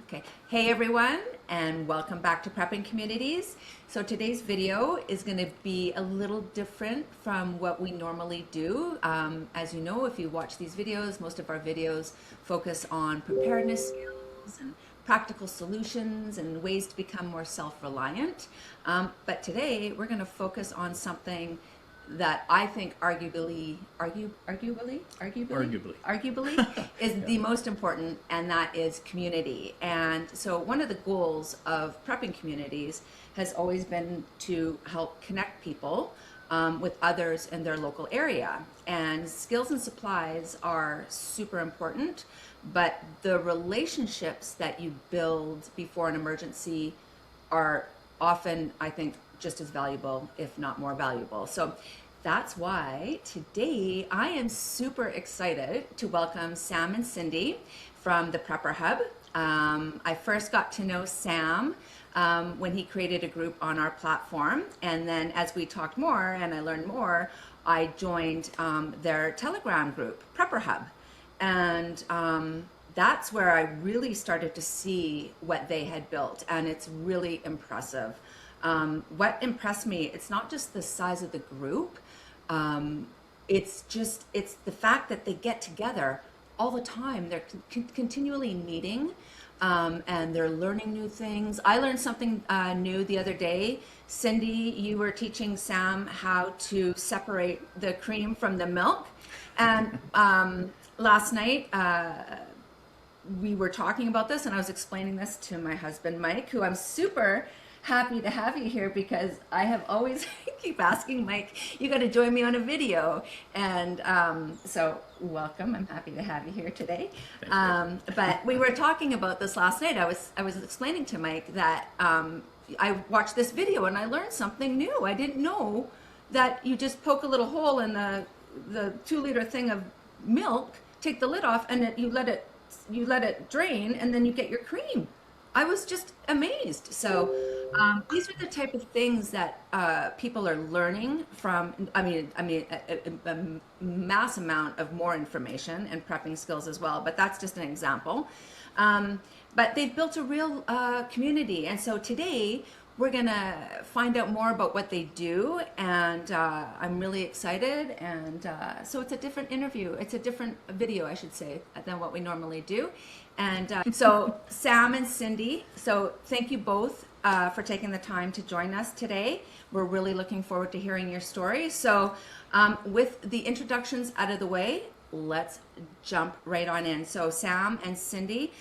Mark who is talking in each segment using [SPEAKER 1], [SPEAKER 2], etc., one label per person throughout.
[SPEAKER 1] Okay. Hey everyone, and welcome back to Prepping Communities. So today's video is going to be a little different from what we normally do. As you know, if you watch these videos, most of our videos focus on preparedness skills and practical solutions and ways to become more self-reliant. But today we're going to focus on something that I think arguably is the most important, and that is community. And so one of the goals of prepping communities has always been to help connect people with others in their local area. And skills and supplies are super important, but the relationships that you build before an emergency are often, I think, just as valuable, if not more valuable. So that's why today I am super excited to welcome Sam and Cindy from the Prepper Hub. I first got to know Sam when he created a group on our platform. And then as we talked more and I learned more, I joined their Telegram group, Prepper Hub. And that's where I really started to see what they had built. And it's really impressive. What impressed me, it's not just the size of the group, it's the fact that they get together all the time. They're continually meeting, and they're learning new things. I learned something new the other day. Cindy, you were teaching Sam how to separate the cream from the milk. And last night, we were talking about this, and I was explaining this to my husband, Mike, who I'm super happy to have you here because I have always keep asking Mike, you got to join me on a video. And so welcome. I'm happy to have you here today. But we were talking about this last night. I was explaining to Mike that I watched this video and I learned something new. I didn't know that you just poke a little hole in the 2-liter thing of milk, take the lid off, and you let it drain, and then you get your cream. I was just amazed. So these are the type of things that people are learning from. A mass amount of more information and prepping skills as well, but that's just an example. But they've built a real community. And so today we're gonna find out more about what they do, and I'm really excited. And so it's a different interview. It's a different video, I should say, than what we normally do. And so Sam and Cindy, so thank you both for taking the time to join us today. We're really looking forward to hearing your story. So with the introductions out of the way, let's jump right on in. So Sam and Cindy,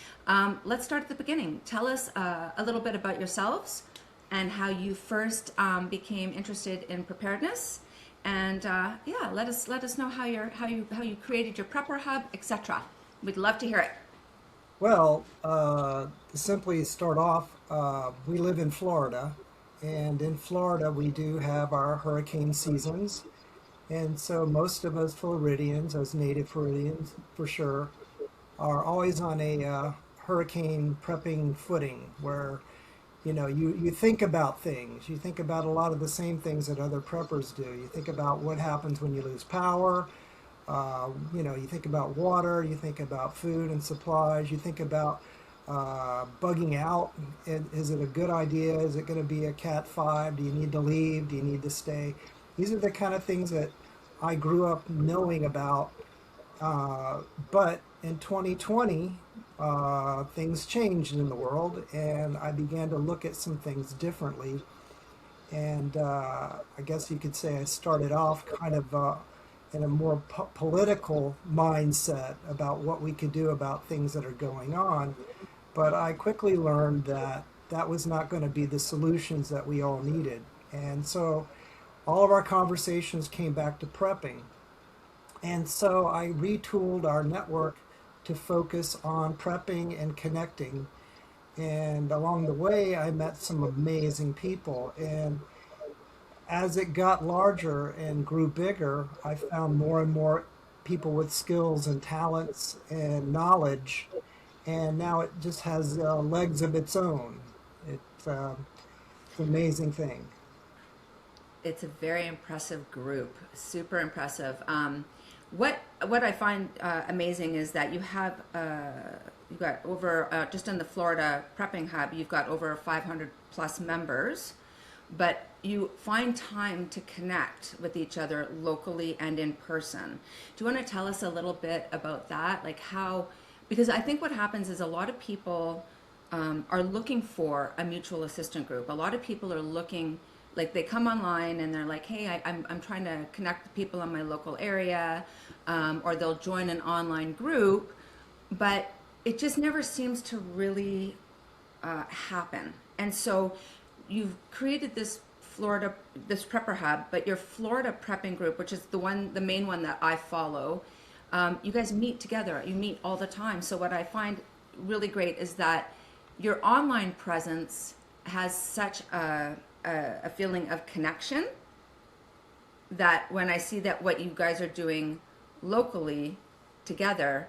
[SPEAKER 1] let's start at the beginning. Tell us a little bit about yourselves and how you first became interested in preparedness. And yeah, let us know how you created your Prepper Hub, etc. We'd love to hear it.
[SPEAKER 2] Well, to simply start off, we live in Florida, and in Florida we do have our hurricane seasons. And so most of us Floridians, as native Floridians for sure, are always on a hurricane prepping footing where, you think about things. You think about a lot of the same things that other preppers do. You think about what happens when you lose power. You think about water, you think about food and supplies, you think about bugging out. Is it a good idea? Is it going to be a Cat 5? Do you need to leave? Do you need to stay? These are the kind of things that I grew up knowing about. But in 2020, things changed in the world, and I began to look at some things differently. And I guess you could say I started off kind of in a more political mindset about what we could do about things that are going on. But I quickly learned that that was not going to be the solutions that we all needed. And so all of our conversations came back to prepping. And so I retooled our network to focus on prepping and connecting. And along the way, I met some amazing people. And as it got larger and grew bigger, I found more and more people with skills and talents and knowledge, and now it just has legs of its own. It's an amazing thing.
[SPEAKER 1] It's a very impressive group, super impressive. What I find amazing is that you've got over just in the Florida prepping hub, you've got over 500 plus members, but you find time to connect with each other locally and in person. Do you want to tell us a little bit about that? Like how, because I think what happens is a lot of people are looking for a mutual assistant group. A lot of people are looking, like they come online and they're like, hey, I'm trying to connect with people in my local area, or they'll join an online group, but it just never seems to really happen. And so you've created this prepper hub, but your Florida prepping group, which is the main one that I follow, you guys meet together. You meet all the time. So what I find really great is that your online presence has such a feeling of connection that when I see that what you guys are doing locally together,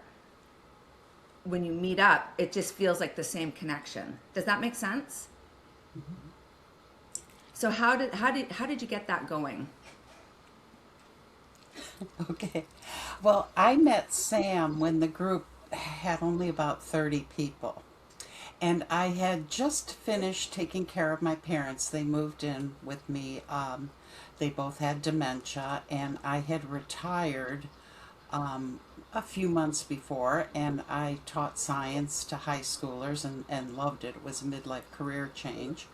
[SPEAKER 1] when you meet up, it just feels like the same connection. Does that make sense? So how did you get that going?
[SPEAKER 3] Okay. Well, I met Sam when the group had only about 30 people. And I had just finished taking care of my parents. They moved in with me. They both had dementia, and I had retired a few months before, and I taught science to high schoolers and loved it. It was a midlife career change.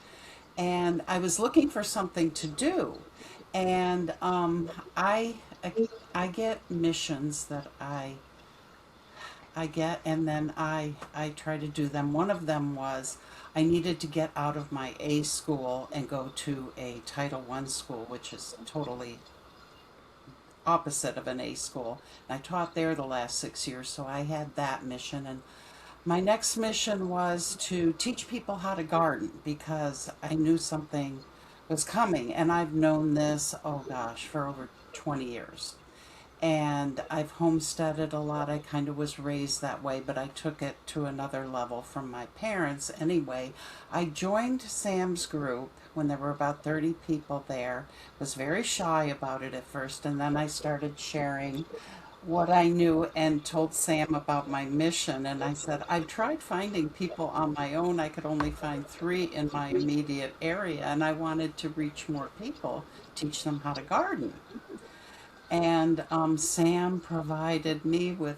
[SPEAKER 3] And I was looking for something to do. And I get missions that I get, and then I try to do them. One of them was I needed to get out of my A school and go to a Title I school, which is totally opposite of an A school. And I taught there the last 6 years, so I had that mission. And my next mission was to teach people how to garden because I knew something was coming. And I've known this, oh gosh, for over 20 years. And I've homesteaded a lot. I kind of was raised that way, but I took it to another level from my parents. Anyway, I joined Sam's group when there were about 30 people there. Was very shy about it at first, and then I started sharing what I knew and told Sam about my mission. And I said, I've tried finding people on my own. I could only find 3 in my immediate area, and I wanted to reach more people, teach them how to garden. And Sam provided me with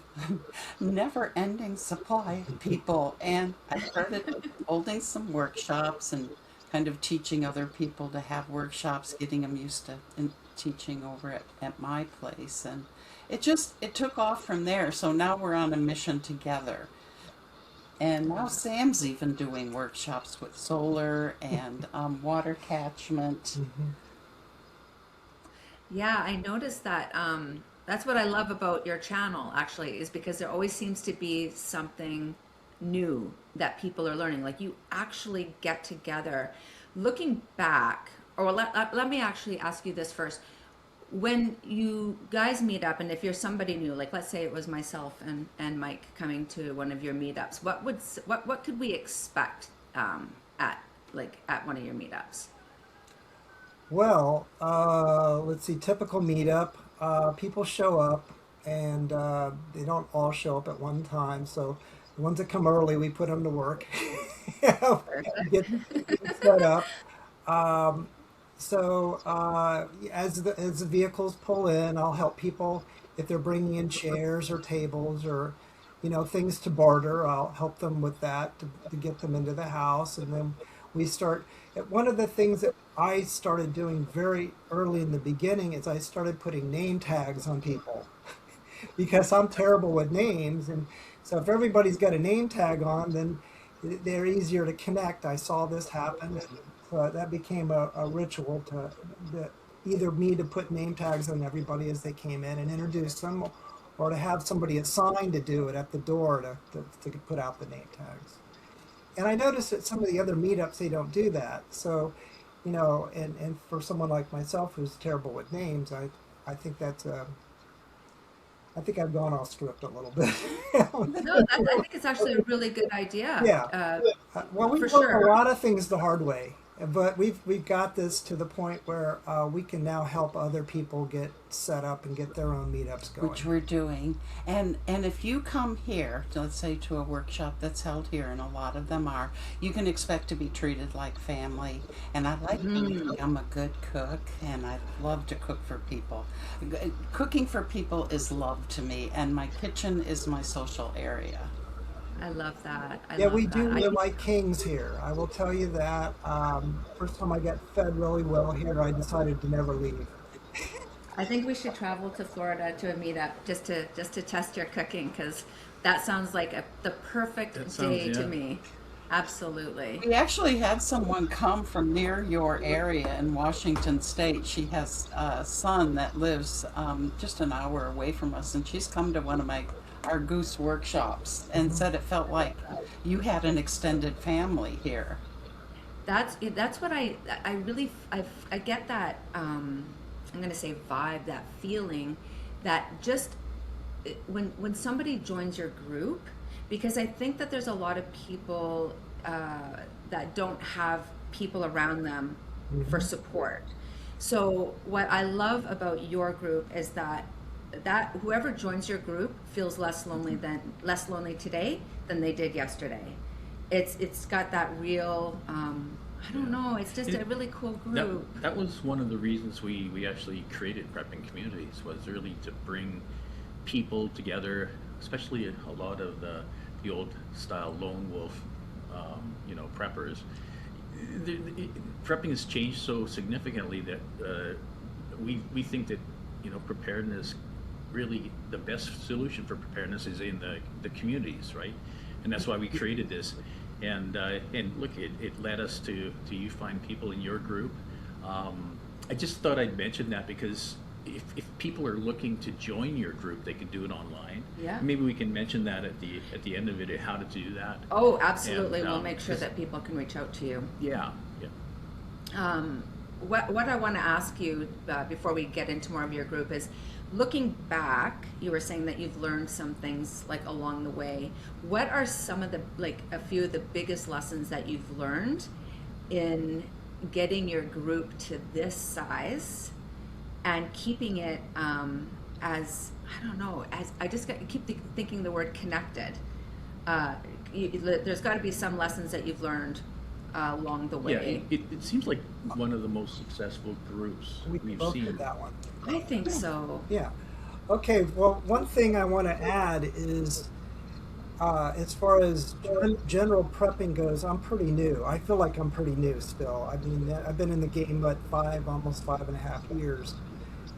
[SPEAKER 3] never-ending supply of people, and I started holding some workshops and kind of teaching other people to have workshops, getting them used to teaching over at my place, and it took off from there. So now we're on a mission together, and now Sam's even doing workshops with solar and water catchment.
[SPEAKER 2] Hmm.
[SPEAKER 1] Yeah, I noticed that. That's what I love about your channel, actually, is because there always seems to be something new that people are learning. Like you actually get together. Looking back, or let me actually ask you this first. When you guys meet up, and if you're somebody new, like let's say it was myself and Mike coming to one of your meetups, what could we expect at at one of your meetups?
[SPEAKER 2] Well, let's see, typical meetup. People show up and they don't all show up at one time. So the ones that come early, we put them to work, get, get set up. Um, as the vehicles pull in, I'll help people if they're bringing in chairs or tables or things to barter. I'll help them with that to get them into the house, and then we start. One of the things that I started doing very early in the beginning is I started putting name tags on people because I'm terrible with names, and so if everybody's got a name tag on, then they're easier to connect. I saw this happen, and so that became a ritual that either me to put name tags on everybody as they came in and introduce them, or to have somebody assigned to do it at the door to put out the name tags. And I noticed that some of the other meetups they don't do that. So, and for someone like myself who's terrible with names, I think I think I've gone off script a little bit.
[SPEAKER 1] No, I think it's actually a really good idea,
[SPEAKER 2] Yeah. Well, we
[SPEAKER 1] for
[SPEAKER 2] learn a
[SPEAKER 1] sure.
[SPEAKER 2] lot of things the hard way. But we've got this to the point where we can now help other people get set up and get their own meetups
[SPEAKER 3] which
[SPEAKER 2] going.
[SPEAKER 3] we're doing. And if you come here, let's say to a workshop that's held here, and a lot of them are, you can expect to be treated like family. And I like to think I'm a good cook, and I love to cook for people. Cooking for people is love to me, and my kitchen is my social area.
[SPEAKER 1] I love that. I
[SPEAKER 2] Yeah, we
[SPEAKER 1] love that.
[SPEAKER 2] do live like kings here. I will tell you that. First time I got fed really well here, I decided to never leave.
[SPEAKER 1] I think we should travel to Florida to a meetup just to test your cooking because that sounds like the
[SPEAKER 4] That
[SPEAKER 1] perfect
[SPEAKER 4] sounds,
[SPEAKER 1] day to
[SPEAKER 4] yeah.
[SPEAKER 1] me. Absolutely.
[SPEAKER 3] We actually had someone come from near your area in Washington State. She has a son that lives just an hour away from us, and she's come to one of my our goose workshops and said it felt like you had an extended family here.
[SPEAKER 1] That's what I really I get that I'm gonna say vibe, that feeling, that just when somebody joins your group, because I think that there's a lot of people that don't have people around them for
[SPEAKER 2] Hmm.
[SPEAKER 1] support. So what I love about your group is that whoever joins your group feels less lonely today than they did yesterday. It's got that real I don't
[SPEAKER 4] Yeah.
[SPEAKER 1] know, it's just a
[SPEAKER 4] It,
[SPEAKER 1] really cool
[SPEAKER 4] that
[SPEAKER 1] group.
[SPEAKER 4] that was one of the reasons we actually created prepping communities, was really to bring people together, especially a lot of the old style lone wolf, preppers. Prepping has changed so significantly that we think that preparedness, really the best solution for preparedness is in the communities, right? And that's why we created this. And look, it led us to you find people in your group. I just thought I'd mention that because if people are looking to join your group, they can do it online.
[SPEAKER 1] Yeah.
[SPEAKER 4] Maybe we can mention that at the end of it, how to do that.
[SPEAKER 1] Oh, absolutely.
[SPEAKER 4] And
[SPEAKER 1] We'll make sure
[SPEAKER 4] 'cause-
[SPEAKER 1] that people can reach out to you.
[SPEAKER 4] yeah, yeah.
[SPEAKER 1] What I want to ask you before we get into more of your group is, looking back, you were saying that you've learned some things like along the way. What are some of the, like a few of the biggest lessons that you've learned in getting your group to this size and keeping it as, I don't know, as I just keep thinking the word connected. Uh, there's got to be some lessons that you've learned along the
[SPEAKER 4] Yeah,
[SPEAKER 1] way.
[SPEAKER 4] it seems like one of the most successful groups
[SPEAKER 2] We
[SPEAKER 4] we've
[SPEAKER 2] both
[SPEAKER 4] seen.
[SPEAKER 2] did that one.
[SPEAKER 1] I think so.
[SPEAKER 2] Yeah. Okay. Well, one thing I want to add is, as far as general prepping goes, I'm pretty new. I feel like I'm pretty new still. I mean, I've been in the game but almost 5.5 years,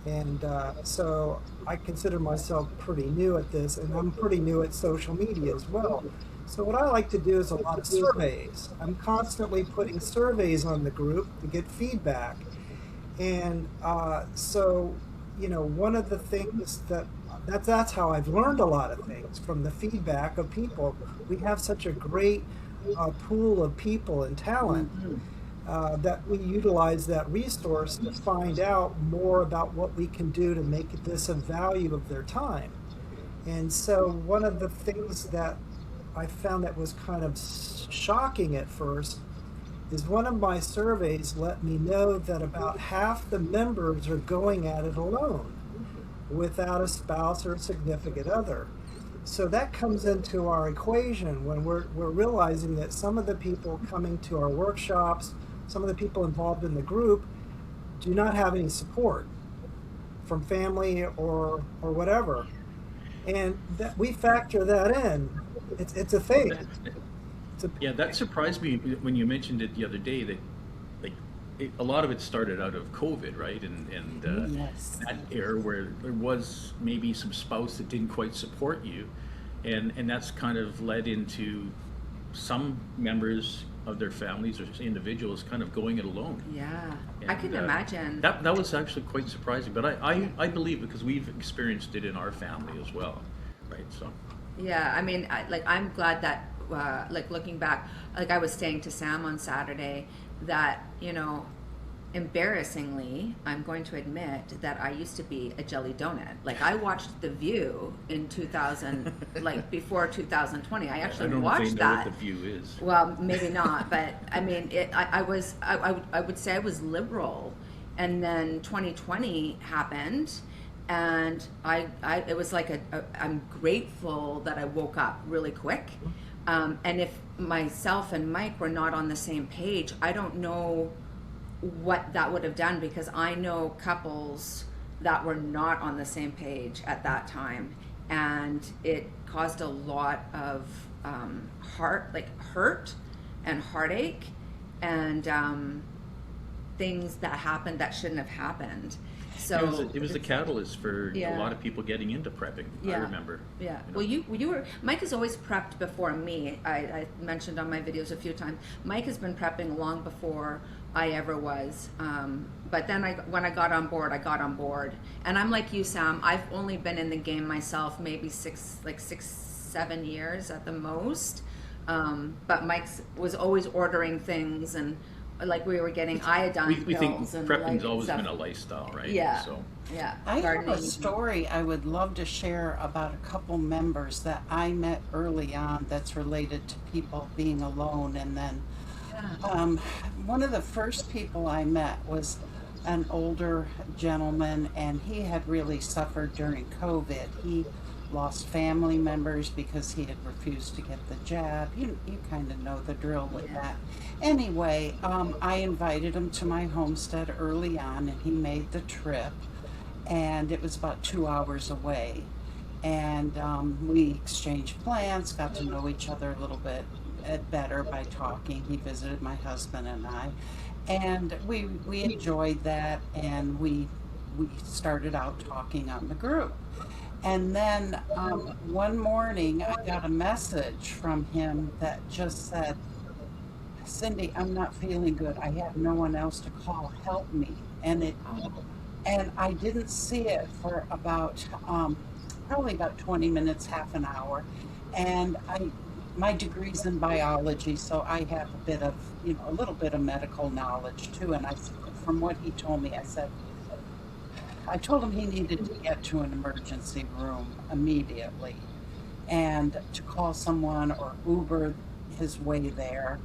[SPEAKER 2] and so I consider myself pretty new at this, and I'm pretty new at social media as well. So what I like to do is a lot of surveys. I'm constantly putting surveys on the group to get feedback. And so, one of the things that's how I've learned a lot of things from the feedback of people. We have such a great pool of people and talent that we utilize that resource to find out more about what we can do to make this a value of their time. And so, one of the things that I found that was kind of shocking at first is one of my surveys let me know that about half the members are going at it alone without a spouse or a significant other. So that comes into our equation when we're realizing that some of the people coming to our workshops, some of the people involved in the group, do not have any support from family or whatever. And that we factor that in. It's a thing.
[SPEAKER 4] That,
[SPEAKER 2] It's a,
[SPEAKER 4] yeah, that surprised me when you mentioned it the other day that, like, a lot of it started out of COVID, right? And
[SPEAKER 3] Yes.
[SPEAKER 4] that era where there was maybe some spouse that didn't quite support you, and that's kind of led into some members of their families or individuals kind of going it alone.
[SPEAKER 1] Yeah, I
[SPEAKER 4] And
[SPEAKER 1] can imagine.
[SPEAKER 4] that was actually quite surprising. But I believe, because we've experienced it in our family as well, right? So
[SPEAKER 1] Yeah, I mean, I'm glad that, like looking back, like I was saying to Sam on Saturday that, embarrassingly, I'm going to admit that I used to be a jelly donut. Like I watched The View in 2000, like before 2020. I
[SPEAKER 4] I
[SPEAKER 1] actually
[SPEAKER 4] don't know if
[SPEAKER 1] watched
[SPEAKER 4] they know
[SPEAKER 1] that.
[SPEAKER 4] what the view is.
[SPEAKER 1] Well, maybe not, but I mean, I would say I was liberal, and then 2020 happened, and it was like I'm grateful that I woke up really quick, and if myself and Mike were not on the same page, I don't know what that would have done, because I know couples that were not on the same page at that time, and it caused a lot of hurt and heartache, and things that happened that shouldn't have happened. So
[SPEAKER 4] It was a catalyst for
[SPEAKER 1] Yeah.
[SPEAKER 4] a lot of people getting into prepping. I
[SPEAKER 1] Yeah.
[SPEAKER 4] remember.
[SPEAKER 1] Yeah.
[SPEAKER 4] You know.
[SPEAKER 1] Well, you were, Mike has always prepped before me. I mentioned on my videos a few times. Mike has been prepping long before I ever was. But then when I got on board, I got on board. And I'm like you, Sam. I've only been in the game myself maybe 7 years at the most. But Mike's was always ordering things, and like we were getting iodine
[SPEAKER 4] We think
[SPEAKER 1] pills and
[SPEAKER 4] prepping's
[SPEAKER 1] like
[SPEAKER 4] always
[SPEAKER 1] stuff.
[SPEAKER 4] been a lifestyle, right?
[SPEAKER 1] Yeah.
[SPEAKER 4] So
[SPEAKER 1] Yeah.
[SPEAKER 3] I have a
[SPEAKER 1] Gardening.
[SPEAKER 3] story I would love to share about a couple members that I met early on that's related to people being alone. And then one of the first people I met was an older gentleman, and he had really suffered during COVID. He lost family members because he had refused to get the jab. You kind of know the drill with that. Anyway, I invited him to my homestead early on, and he made the trip, and it was about 2 hours away. And we exchanged plans, got to know each other a little bit better by talking. He visited my husband and I, and we enjoyed that, and we started out talking on the group. And then one morning I got a message from him that just said, "Cindy, I'm not feeling good. I have no one else to call. Help me." And I didn't see it for about probably about 20 minutes, half an hour. And my degree's in biology, so I have a bit of, a little bit of medical knowledge too. And from what he told me, I told him he needed to get to an emergency room immediately, and to call someone or Uber his way there.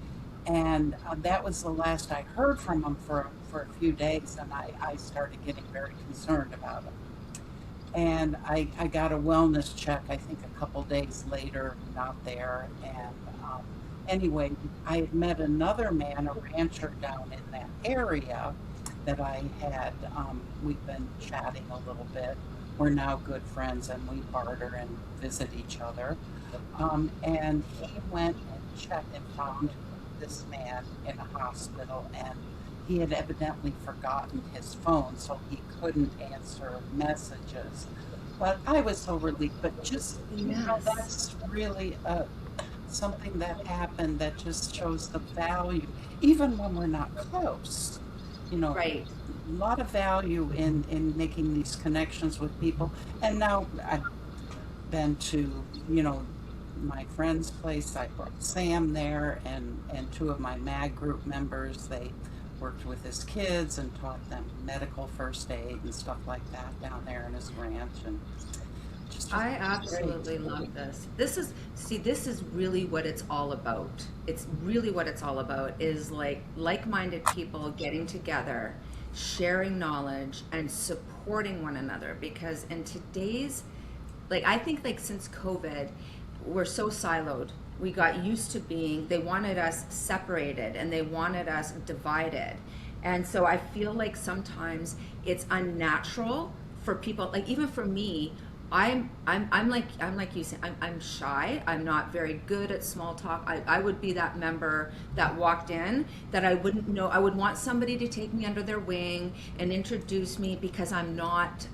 [SPEAKER 3] And that was the last I heard from him for a few days, and I started getting very concerned about him. And I got a wellness check, I think a couple days later, not there. And anyway, I had met another man, a rancher down in that area that I had, we've been chatting a little bit. We're now good friends, and we barter and visit each other. And he went and checked and found this man in a hospital, and he had evidently forgotten his phone, so he couldn't answer messages. But I was so relieved. But just,
[SPEAKER 1] Yes.
[SPEAKER 3] that's really something that happened that just shows the value, even when we're not close.
[SPEAKER 1] Right.
[SPEAKER 3] A lot of value in making these connections with people. And now I've been to, my friend's place. I brought Sam there, and two of my MAG group members. They worked with his kids and taught them medical first aid and stuff like that down there in his ranch. And
[SPEAKER 1] I absolutely love this. This is really what it's all about. It's really what it's all about, is like-minded people getting together, sharing knowledge, and supporting one another. Because in today's, I think since COVID, we're so siloed. We got used to they wanted us separated, and they wanted us divided. And so I feel like sometimes it's unnatural for people, even for me. I'm like you, I'm shy. I'm not very good at small talk. I would be that member that walked in that I wouldn't know. I would want somebody to take me under their wing and introduce me, because I'm not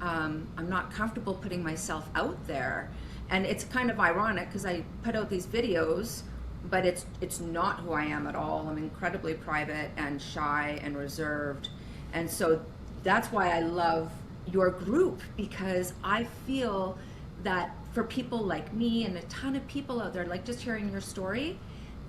[SPEAKER 1] comfortable putting myself out there. And it's kind of ironic, because I put out these videos, but it's not who I am at all. I'm incredibly private and shy and reserved. And so that's why I love your group, because I feel that for people like me and a ton of people out there, just hearing your story,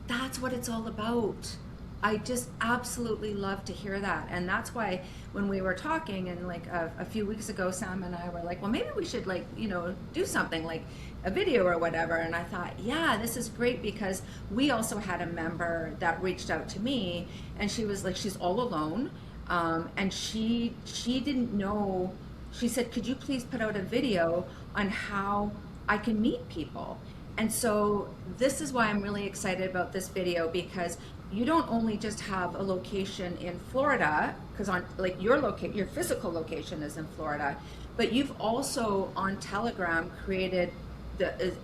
[SPEAKER 1] that's what it's all about. I just absolutely love to hear that. And that's why when we were talking, and like a few weeks ago, Sam and I were like, well, maybe we should, like, do something like a video or whatever. And I thought, yeah, this is great, because we also had a member that reached out to me, and she was like, she's all alone. And she didn't know. She said, could you please put out a video on how I can meet people? And so this is why I'm really excited about this video, because you don't only just have a location in Florida, because on like your physical location is in Florida, but you've also on Telegram created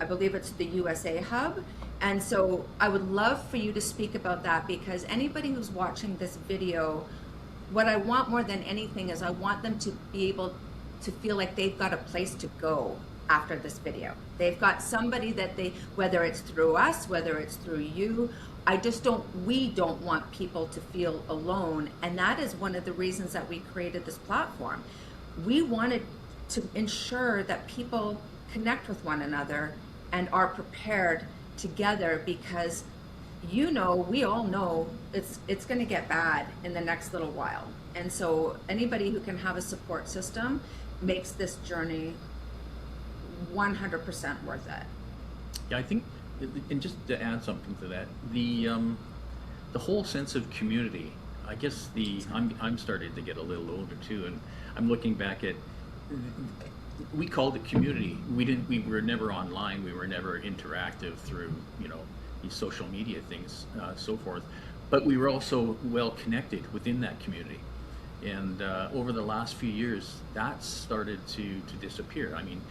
[SPEAKER 1] I believe it's the USA hub. And so I would love for you to speak about that, because anybody who's watching this video, what I want more than anything is I want them to be able to feel like they've got a place to go after this video. They've got somebody that whether it's through us, whether it's through you, we don't want people to feel alone. And that is one of the reasons that we created this platform. We wanted to ensure that people connect with one another and are prepared together, because we all know it's going to get bad in the next little while. And so anybody who can have a support system makes this journey 100% worth it.
[SPEAKER 4] Yeah, I think, and just to add something to that, the whole sense of community. I guess I'm starting to get a little older too, and I'm looking back at, we called it community. We were never online. We were never interactive through these social media things, so forth. But we were also well connected within that community. And over the last few years, that's started to disappear. I mean,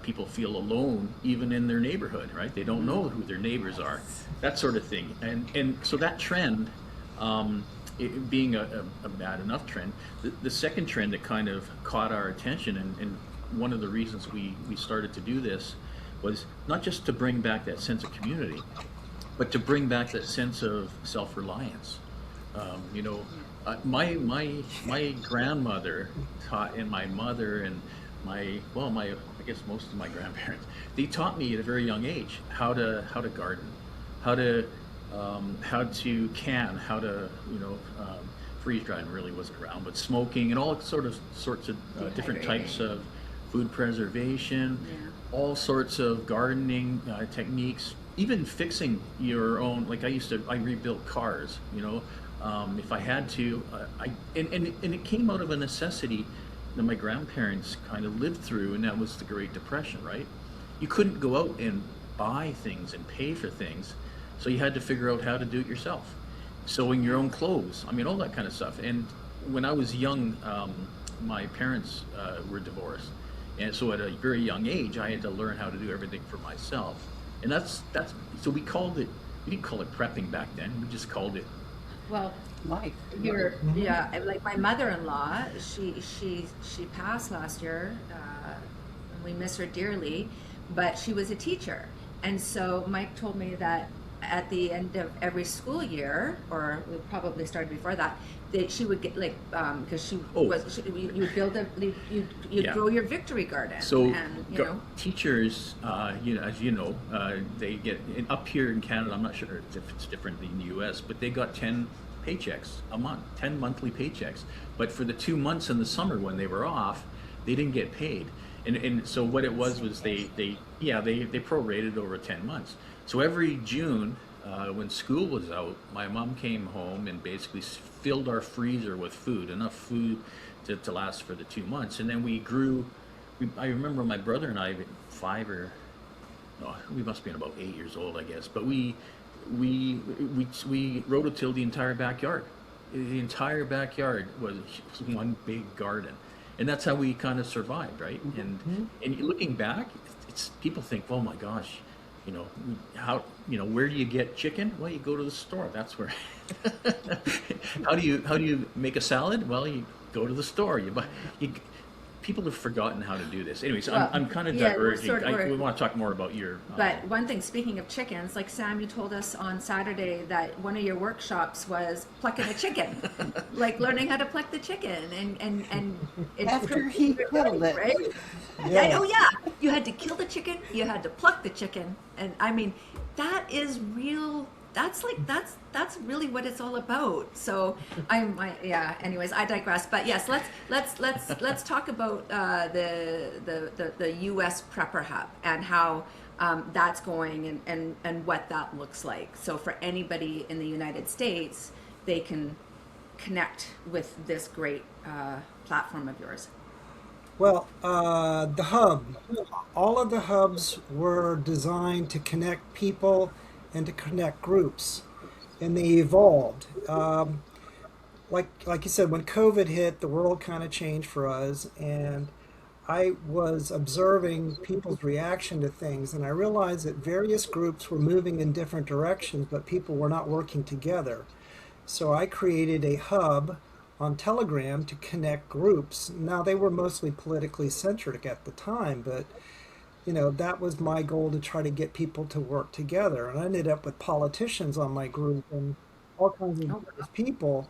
[SPEAKER 4] people feel alone even in their neighborhood, right? They don't know who their neighbors are, that sort of thing. And so that trend, it being a bad enough trend, the second trend that kind of caught our attention, and one of the reasons we started to do this was not just to bring back that sense of community, but to bring back that sense of self-reliance. My grandmother taught, and my mother, and I guess most of my grandparents, they taught me at a very young age how to garden, how to can, how to freeze drying really wasn't around, but smoking and all sorts of different types of food preservation, all sorts of gardening techniques, even fixing your own. Like I rebuilt cars, if I had to, and it came out of a necessity that my grandparents kind of lived through, and that was the Great Depression, right? You couldn't go out and buy things and pay for things, so you had to figure out how to do it yourself. Sewing your own clothes, all that kind of stuff. And when I was young, my parents were divorced, and so at a very young age, I had to learn how to do everything for myself. And that's so we didn't call it prepping back then. We just called it
[SPEAKER 3] Life.
[SPEAKER 1] Like my mother-in-law, she passed last year. And we miss her dearly, but she was a teacher, and so Mike told me that at the end of every school year, or we probably started before that she would get because you'd build you'd grow your victory garden.
[SPEAKER 4] So
[SPEAKER 1] and
[SPEAKER 4] teachers, as you know, they get up here in Canada. I'm not sure if it's different in the U.S., but they got 10 paychecks a month, 10 monthly paychecks. But for the 2 months in the summer when they were off, they didn't get paid. And so what it was they prorated over 10 months. So every June, when school was out, my mom came home and basically filled our freezer with food, enough food to last for the 2 months. And then we grew. I remember my brother and I, we must have been about 8 years old, I guess. But we rototilled the entire backyard. The entire backyard was one big garden, and that's how we kind of survived, right? And looking back, it's people think, oh my gosh, where do you get chicken? Well, you go to the store. That's where. How do you make a salad? Well, you go to the store. People have forgotten how to do this. Anyways, I'm kind of diverging. We want to talk more about your.
[SPEAKER 1] But one thing, speaking of chickens, like Sam, you told us on Saturday that one of your workshops was plucking a chicken, like learning how to pluck the chicken, and
[SPEAKER 3] After he killed it,
[SPEAKER 1] right?
[SPEAKER 2] Yes.
[SPEAKER 1] Oh yeah, you had to kill the chicken, you had to pluck the chicken, and that is real that's really what it's all about. So yeah. Anyways, I digress. But yes, let's talk about the U.S. Prepper Hub and how that's going and what that looks like. So for anybody in the United States, they can connect with this great platform of yours.
[SPEAKER 2] Well, the hub, all of the hubs were designed to connect people and to connect groups, and they evolved. Like you said, when COVID hit, the world kind of changed for us, and I was observing people's reaction to things, and I realized that various groups were moving in different directions, but people were not working together. So I created a hub on Telegram to connect groups. Now they were mostly politically centric at the time, but that was my goal, to try to get people to work together. And I ended up with politicians on my group and all kinds of
[SPEAKER 1] Oh,
[SPEAKER 2] various people,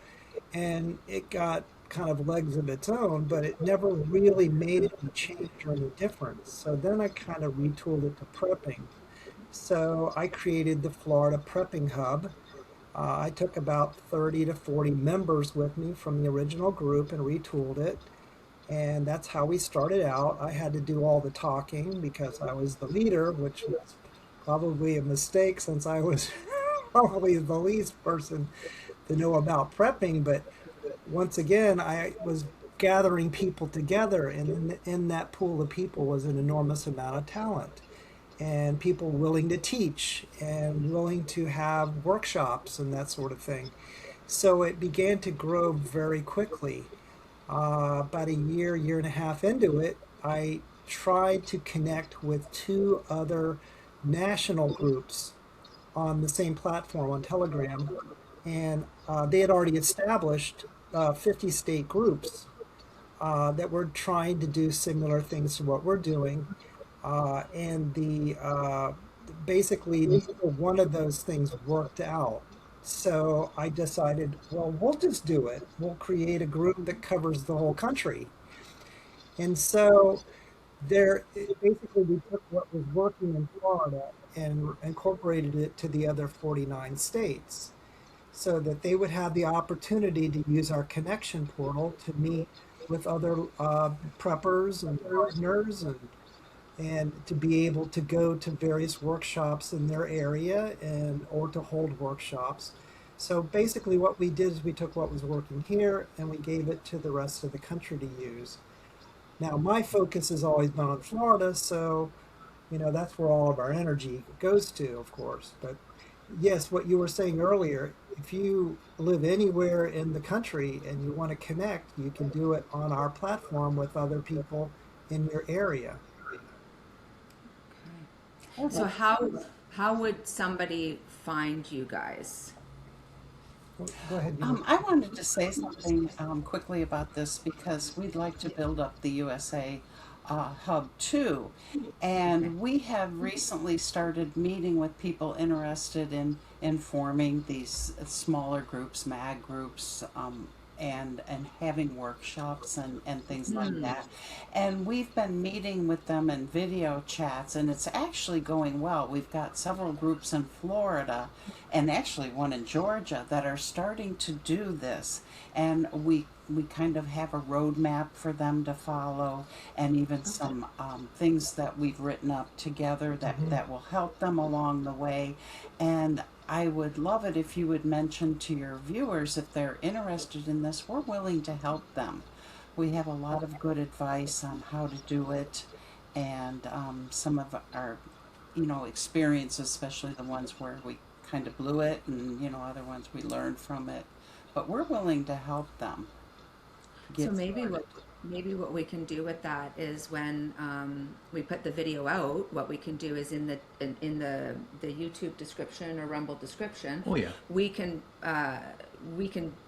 [SPEAKER 2] and it got kind of legs of its own, but it never really made any change or any difference. So then I kind of retooled it to prepping. So I created the Florida Prepping Hub. I took about 30 to 40 members with me from the original group and retooled it. And that's how we started out. I had to do all the talking because I was the leader, which was probably a mistake since I was probably the least person to know about prepping. But once again, I was gathering people together, and in that pool of people was an enormous amount of talent and people willing to teach and willing to have workshops and that sort of thing. So it began to grow very quickly. About a year and a half into it, I tried to connect with two other national groups on the same platform on Telegram, and they had already established 50 state groups that were trying to do similar things to what we're doing. And the basically neither one of those things worked out. So I decided, well, we'll just do it. We'll create a group that covers the whole country. And so basically we took what was working in Florida and incorporated it to the other 49 states, so that they would have the opportunity to use our connection portal to meet with other preppers and partners, and to be able to go to various workshops in their area and or to hold workshops. So basically what we did is we took what was working here and we gave it to the rest of the country to use. Now my focus has always been on Florida, so that's where all of our energy goes to, of course. But yes, what you were saying earlier, if you live anywhere in the country and you want to connect, you can do it on our platform with other people in your area.
[SPEAKER 1] So how would somebody find you guys?
[SPEAKER 2] Go ahead.
[SPEAKER 3] I wanted to say something quickly about this because we'd like to build up the USA hub too. And we have recently started meeting with people interested in forming these smaller groups, mag groups, and having workshops and things like that. And we've been meeting with them in video chats, and it's actually going well. We've got several groups in Florida and actually one in Georgia that are starting to do this. And we kind of have a roadmap for them to follow, and even some things that we've written up together that will help them along the way. And I would love it if you would mention to your viewers, if they're interested in this, we're willing to help them. We have a lot of good advice on how to do it, and some of our, experiences, especially the ones where we kind of blew it, and other ones we learned from it. But we're willing to help them.
[SPEAKER 1] So maybe what we can do with that is when we put the video out, what we can do is in the YouTube description or Rumble description.
[SPEAKER 4] Oh yeah.
[SPEAKER 1] We can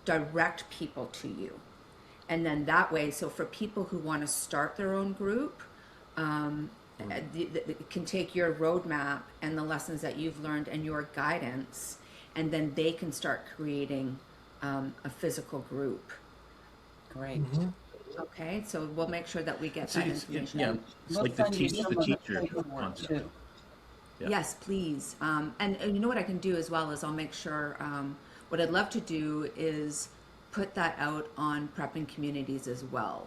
[SPEAKER 1] direct people to you, and then that way, so for people who want to start their own group, can take your roadmap and the lessons that you've learned and your guidance, and then they can start creating a physical group.
[SPEAKER 3] Great.
[SPEAKER 1] Okay, so we'll make sure that we get
[SPEAKER 4] So
[SPEAKER 1] that
[SPEAKER 4] it's,
[SPEAKER 1] information.
[SPEAKER 4] yeah,
[SPEAKER 1] out.
[SPEAKER 4] it's
[SPEAKER 3] We'll
[SPEAKER 4] like the
[SPEAKER 3] send you
[SPEAKER 4] teacher
[SPEAKER 3] some of the
[SPEAKER 4] concept.
[SPEAKER 3] paperwork, too.
[SPEAKER 4] Yeah.
[SPEAKER 1] Yes, please. And you know what I can do as well is I'll make sure, what I'd love to do is put that out on prepping communities as well.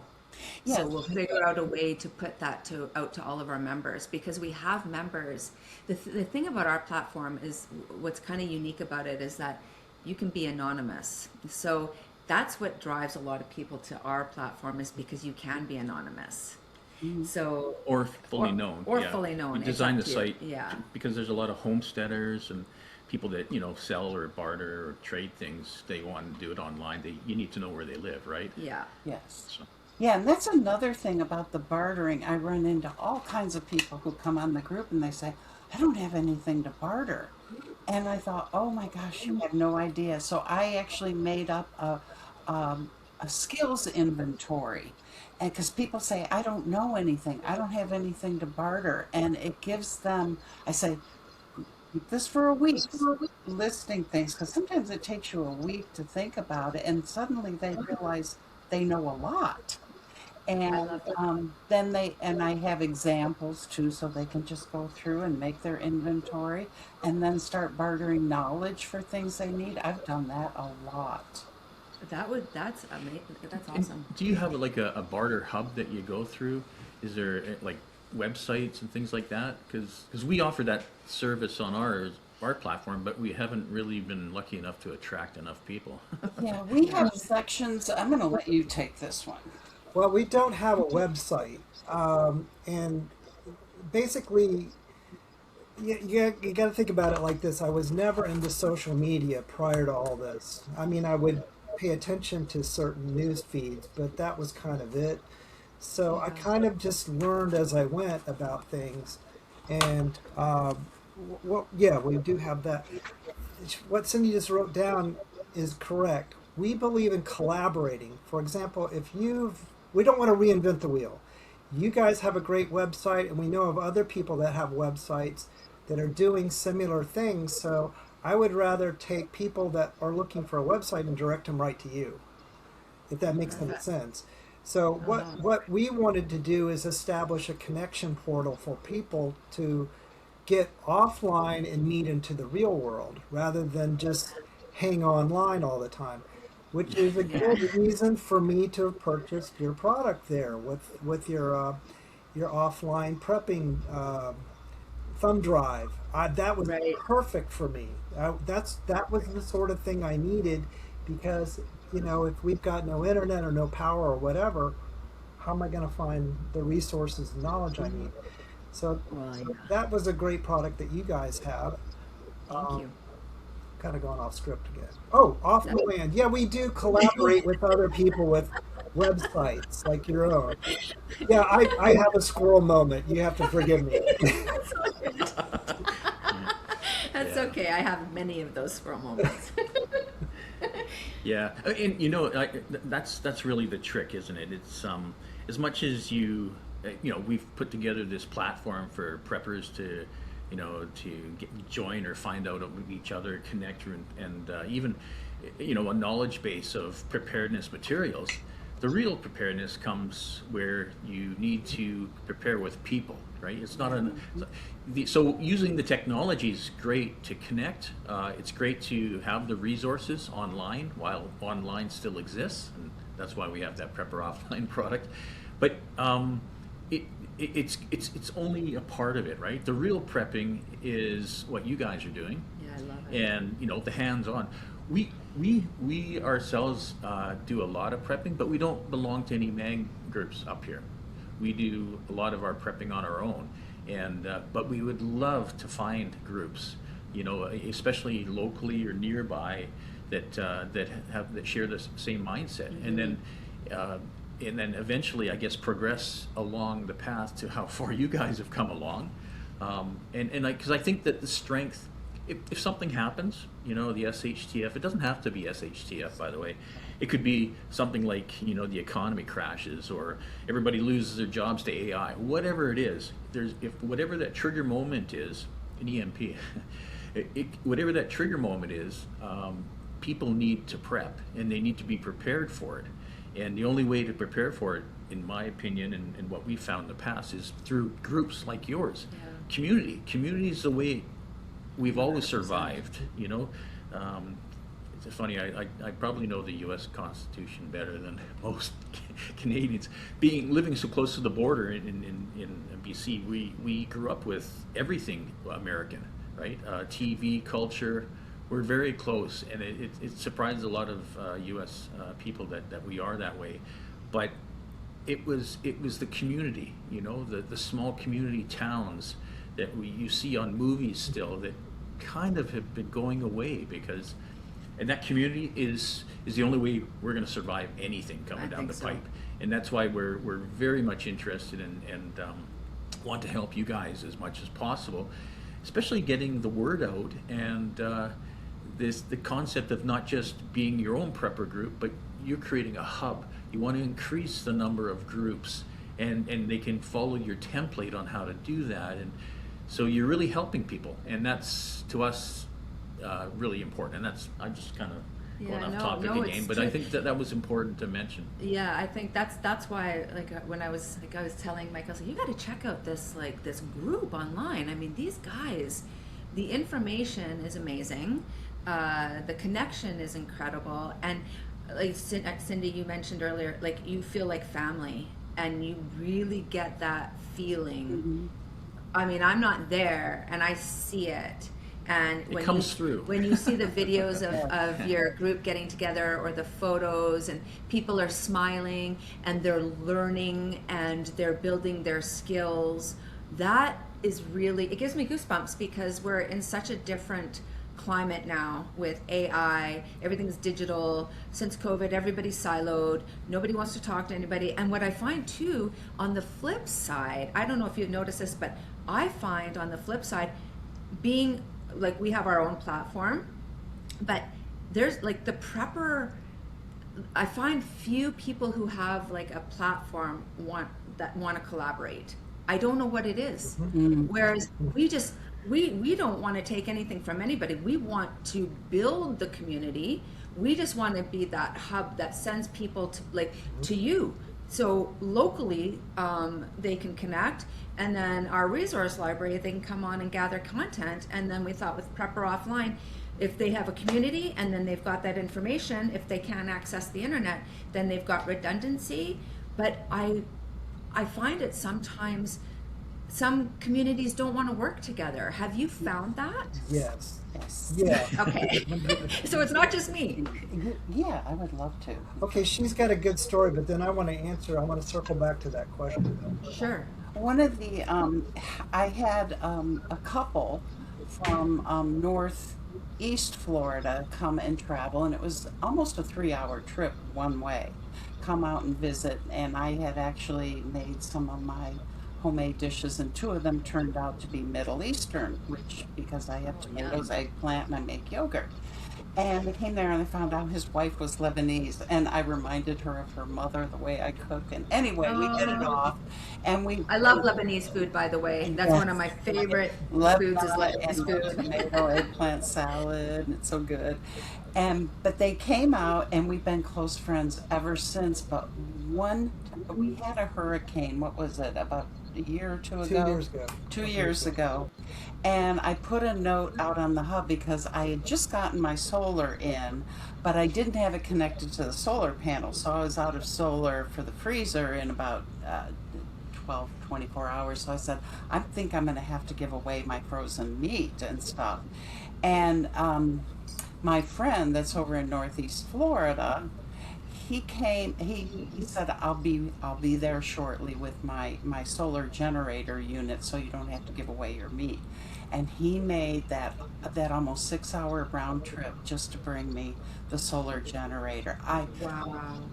[SPEAKER 1] So
[SPEAKER 3] Yes.
[SPEAKER 1] we'll figure out a way to put that out to all of our members, because we have members. The thing about our platform is, what's kind of unique about it is that you can be anonymous. So that's what drives a lot of people to our platform, is because you can be anonymous. So
[SPEAKER 4] Or fully known.
[SPEAKER 1] or
[SPEAKER 4] yeah.
[SPEAKER 1] fully known.
[SPEAKER 4] We
[SPEAKER 1] It's
[SPEAKER 4] designed
[SPEAKER 1] up
[SPEAKER 4] the
[SPEAKER 1] to you.
[SPEAKER 4] site
[SPEAKER 1] Yeah.
[SPEAKER 4] because there's a lot of homesteaders and people that, sell or barter or trade things. They want to do it online. You need to know where they live, right?
[SPEAKER 1] Yeah.
[SPEAKER 3] Yes.
[SPEAKER 4] So,
[SPEAKER 3] Yeah, and that's another thing about the bartering. I run into all kinds of people who come on the group and they say, I don't have anything to barter. And I thought, oh my gosh, you have no idea. So I actually made up a skills inventory. And because people say, I don't know anything, I don't have anything to barter. And it gives them, I say, keep this for a week, listing things, because sometimes it takes you a week to think about it. And suddenly they realize they know a lot.
[SPEAKER 1] I
[SPEAKER 3] And
[SPEAKER 1] love that.
[SPEAKER 3] then and I have examples too, so they can just go through and make their inventory and then start bartering knowledge for things they need. I've done that a lot.
[SPEAKER 1] That's amazing. That's
[SPEAKER 4] and
[SPEAKER 1] awesome.
[SPEAKER 4] do you have like a barter hub that you go through? Is there like websites and things like that? Because we offer that service on our platform, but we haven't really been lucky enough to attract enough people.
[SPEAKER 3] Yeah, we have sections. I'm going to let you take this one.
[SPEAKER 2] Well, we don't have a website, and basically, you got to think about it like this. I was never into social media prior to all this. I mean, I would pay attention to certain news feeds, but that was kind of it. So I kind of just learned as I went about things, and yeah, we do have that. What Cindy just wrote down is correct. We believe in collaborating. For example, we don't want to reinvent the wheel. You guys have a great website, and we know of other people that have websites that are doing similar things. So I would rather take people that are looking for a website and direct them right to you, if that makes any sense. So what we wanted to do is establish a connection portal for people to get offline and meet into the real world, rather than just hang online all the time, which is a good reason for me to have purchased your product there with your offline prepping thumb drive. That was
[SPEAKER 1] Right.
[SPEAKER 2] perfect for me. That was the sort of thing I needed, because if we've got no internet or no power or whatever, how am I going to find the resources and knowledge I need? So
[SPEAKER 1] Well, yeah.
[SPEAKER 2] that was a great product that you guys have.
[SPEAKER 1] Thank you.
[SPEAKER 2] Kind of gone off script again. Oh, off the land. Yeah, we do collaborate with other people with websites like your own. Yeah, I have a squirrel moment. You have to forgive me.
[SPEAKER 1] That's
[SPEAKER 4] Yeah.
[SPEAKER 1] okay. I have many of those squirrel moments.
[SPEAKER 4] Yeah, and that's really the trick, isn't it? It's as much as we've put together this platform for preppers to join or find out of each other, connect, and even a knowledge base of preparedness materials. The real preparedness comes where you need to prepare with people, right? It's not so using the technology is great to connect. It's great to have the resources online while online still exists, and that's why we have that Prepper Offline product. But it's only a part of it, right? The real prepping is what you guys are doing,
[SPEAKER 1] Yeah, I love it.
[SPEAKER 4] and the hands-on. We ourselves do a lot of prepping, but we don't belong to any mag groups up here. We do a lot of our prepping on our own, and but we would love to find groups, especially locally or nearby, that share the same mindset, and then eventually, I guess, progress along the path to how far you guys have come along, because I think that the strength. If something happens, the SHTF, it doesn't have to be SHTF, by the way. It could be something like, the economy crashes, or everybody loses their jobs to AI. Whatever it is, whatever that trigger moment is, an EMP, whatever that trigger moment is, people need to prep, and they need to be prepared for it. And the only way to prepare for it, in my opinion, and what we've found in the past, is through groups like yours.
[SPEAKER 1] Yeah.
[SPEAKER 4] Community is the way we've always survived, you know. It's funny, I probably know the U.S. Constitution better than most Canadians. Living so close to the border in BC, we grew up with everything American, right? TV, culture, we're very close, and it surprised a lot of U.S. People that we are that way. But it was the community, you know, the small community towns that you see on movies still that kind of have been going away because, and that community is the only way we're going to survive anything coming down the pipe. And that's why we're very much interested and want to help you guys as much as possible, especially getting the word out and the concept of not just being your own prepper group, but you're creating a hub. You want to increase the number of groups, and they can follow your template on how to do that. And so you're really helping people, and that's, to us, really important. And that's, I'm just kind of going off topic again, but I think that was important to mention.
[SPEAKER 1] Yeah, I think that's why, like, when I was telling Mike, I was like, you got to check out this group online. I mean, these guys, the information is amazing, the connection is incredible, and like Cindy, you mentioned earlier, like, you feel like family, and you really get that feeling.
[SPEAKER 3] Mm-hmm.
[SPEAKER 1] I mean, I'm not there, and I see it. And
[SPEAKER 4] It comes through.
[SPEAKER 1] When you see the videos of your group getting together, or the photos, and people are smiling and they're learning and they're building their skills, that is really, it gives me goosebumps, because we're in such a different climate now with AI. Everything's digital. Since COVID, everybody's siloed. Nobody wants to talk to anybody. And what I find too, on the flip side, I don't know if you've noticed this, but I find on the flip side, being like, we have our own platform, but there's like the prepper, I find few people who have like a platform want to collaborate. I don't know what it is. Whereas we don't want to take anything from anybody. We want to build the community. We just want to be that hub that sends people to you. So locally, they can connect, and then our resource library, they can come on and gather content. And then we thought with Prepper Offline, if they have a community and then they've got that information, if they can't access the internet, then they've got redundancy. But I find it sometimes some communities don't want to work together. Have you found that?
[SPEAKER 2] Yes.
[SPEAKER 3] Yes.
[SPEAKER 2] Yeah.
[SPEAKER 1] Okay. So it's not just me.
[SPEAKER 3] Yeah, I would love to.
[SPEAKER 2] Okay, she's got a good story, but then I want to circle back to that question.
[SPEAKER 1] Sure.
[SPEAKER 3] One of the, I had a couple from northeast Florida come and travel, and it was almost a 3-hour trip one way, come out and visit. And I had actually made some of my homemade dishes, and 2 of them turned out to be Middle Eastern, because I have tomatoes, eggplant, and I make yogurt. And they came there and I found out his wife was Lebanese, and I reminded her of her mother, the way I cook. And anyway, we hit it off, and I
[SPEAKER 1] love Lebanese food, by the way. That's one of my favorite foods is Lebanese food.
[SPEAKER 3] Tomato eggplant salad, and it's so good. But they came out, and we've been close friends ever since. But we had a hurricane. What was it? About a year or two ago?
[SPEAKER 2] 2 years ago.
[SPEAKER 3] 2 years ago. And I put a note out on the hub because I had just gotten my solar in, but I didn't have it connected to the solar panel. So I was out of solar for the freezer in about 24 hours. So I said, I think I'm going to have to give away my frozen meat and stuff. And my friend that's over in Northeast Florida, he came, he said, I'll be there shortly with my solar generator unit, so you don't have to give away your meat. And he made that almost 6-hour round trip just to bring me the solar generator.
[SPEAKER 1] Wow.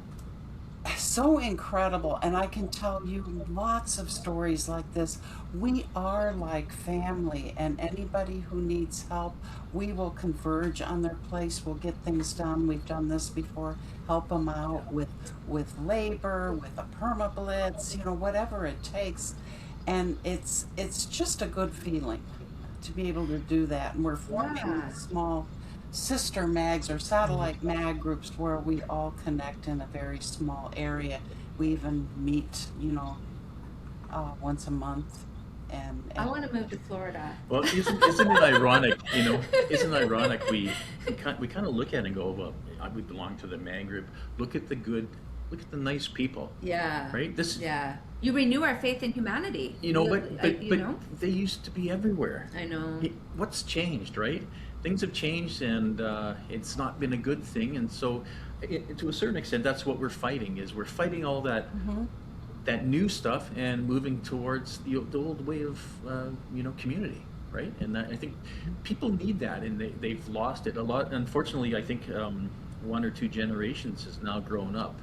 [SPEAKER 3] So incredible. And I can tell you lots of stories like this. We are like family, and anybody who needs help, we will converge on their place. We'll get things done. We've done this before. Help them out with labor, with a permablitz, whatever it takes. And it's just a good feeling to be able to do that. And we're forming small sister mags or satellite mag groups where we all connect in a very small area. We even meet, once a month
[SPEAKER 1] I want to move to Florida.
[SPEAKER 4] Well, isn't it ironic? You know, isn't it ironic? We kind of look at it and go, well, we belong to the man group. Look at the good, look at the nice people.
[SPEAKER 1] Yeah.
[SPEAKER 4] Right. This.
[SPEAKER 1] Yeah. You renew our faith in humanity.
[SPEAKER 4] You know,
[SPEAKER 1] You
[SPEAKER 4] but
[SPEAKER 1] know?
[SPEAKER 4] they used to be everywhere.
[SPEAKER 1] I know.
[SPEAKER 4] What's changed, right? Things have changed, and it's not been a good thing. And so, to a certain extent, that's what we're fighting. Is we're fighting all that. That new stuff and moving towards the old way of community, right? And I think people need that, and they've lost it a lot. Unfortunately, I think one or two generations has now grown up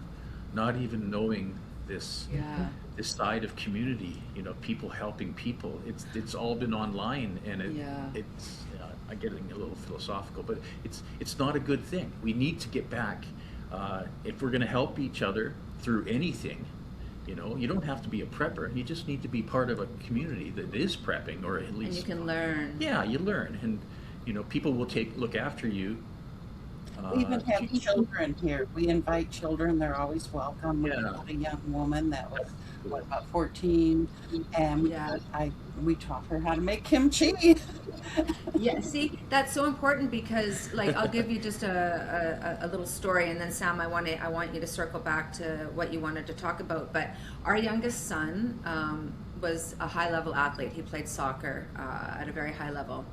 [SPEAKER 4] not even knowing this this side of community, people helping people. It's all been online, and it's I'm getting a little philosophical, but it's not a good thing. We need to get back if we're going to help each other through anything. You don't have to be a prepper. You just need to be part of a community that is prepping, or at least.
[SPEAKER 1] And you can learn.
[SPEAKER 4] Yeah, you learn, and people will look after you.
[SPEAKER 3] We even have children here. We invite children; they're always welcome. We
[SPEAKER 4] Yeah.
[SPEAKER 3] had a young woman that was about 14, and we taught her how to make kimchi.
[SPEAKER 1] Yeah, see, that's so important because, like, I'll give you just a little story, and then Sam, I want you to circle back to what you wanted to talk about. But our youngest son was a high-level athlete. He played soccer at a very high level,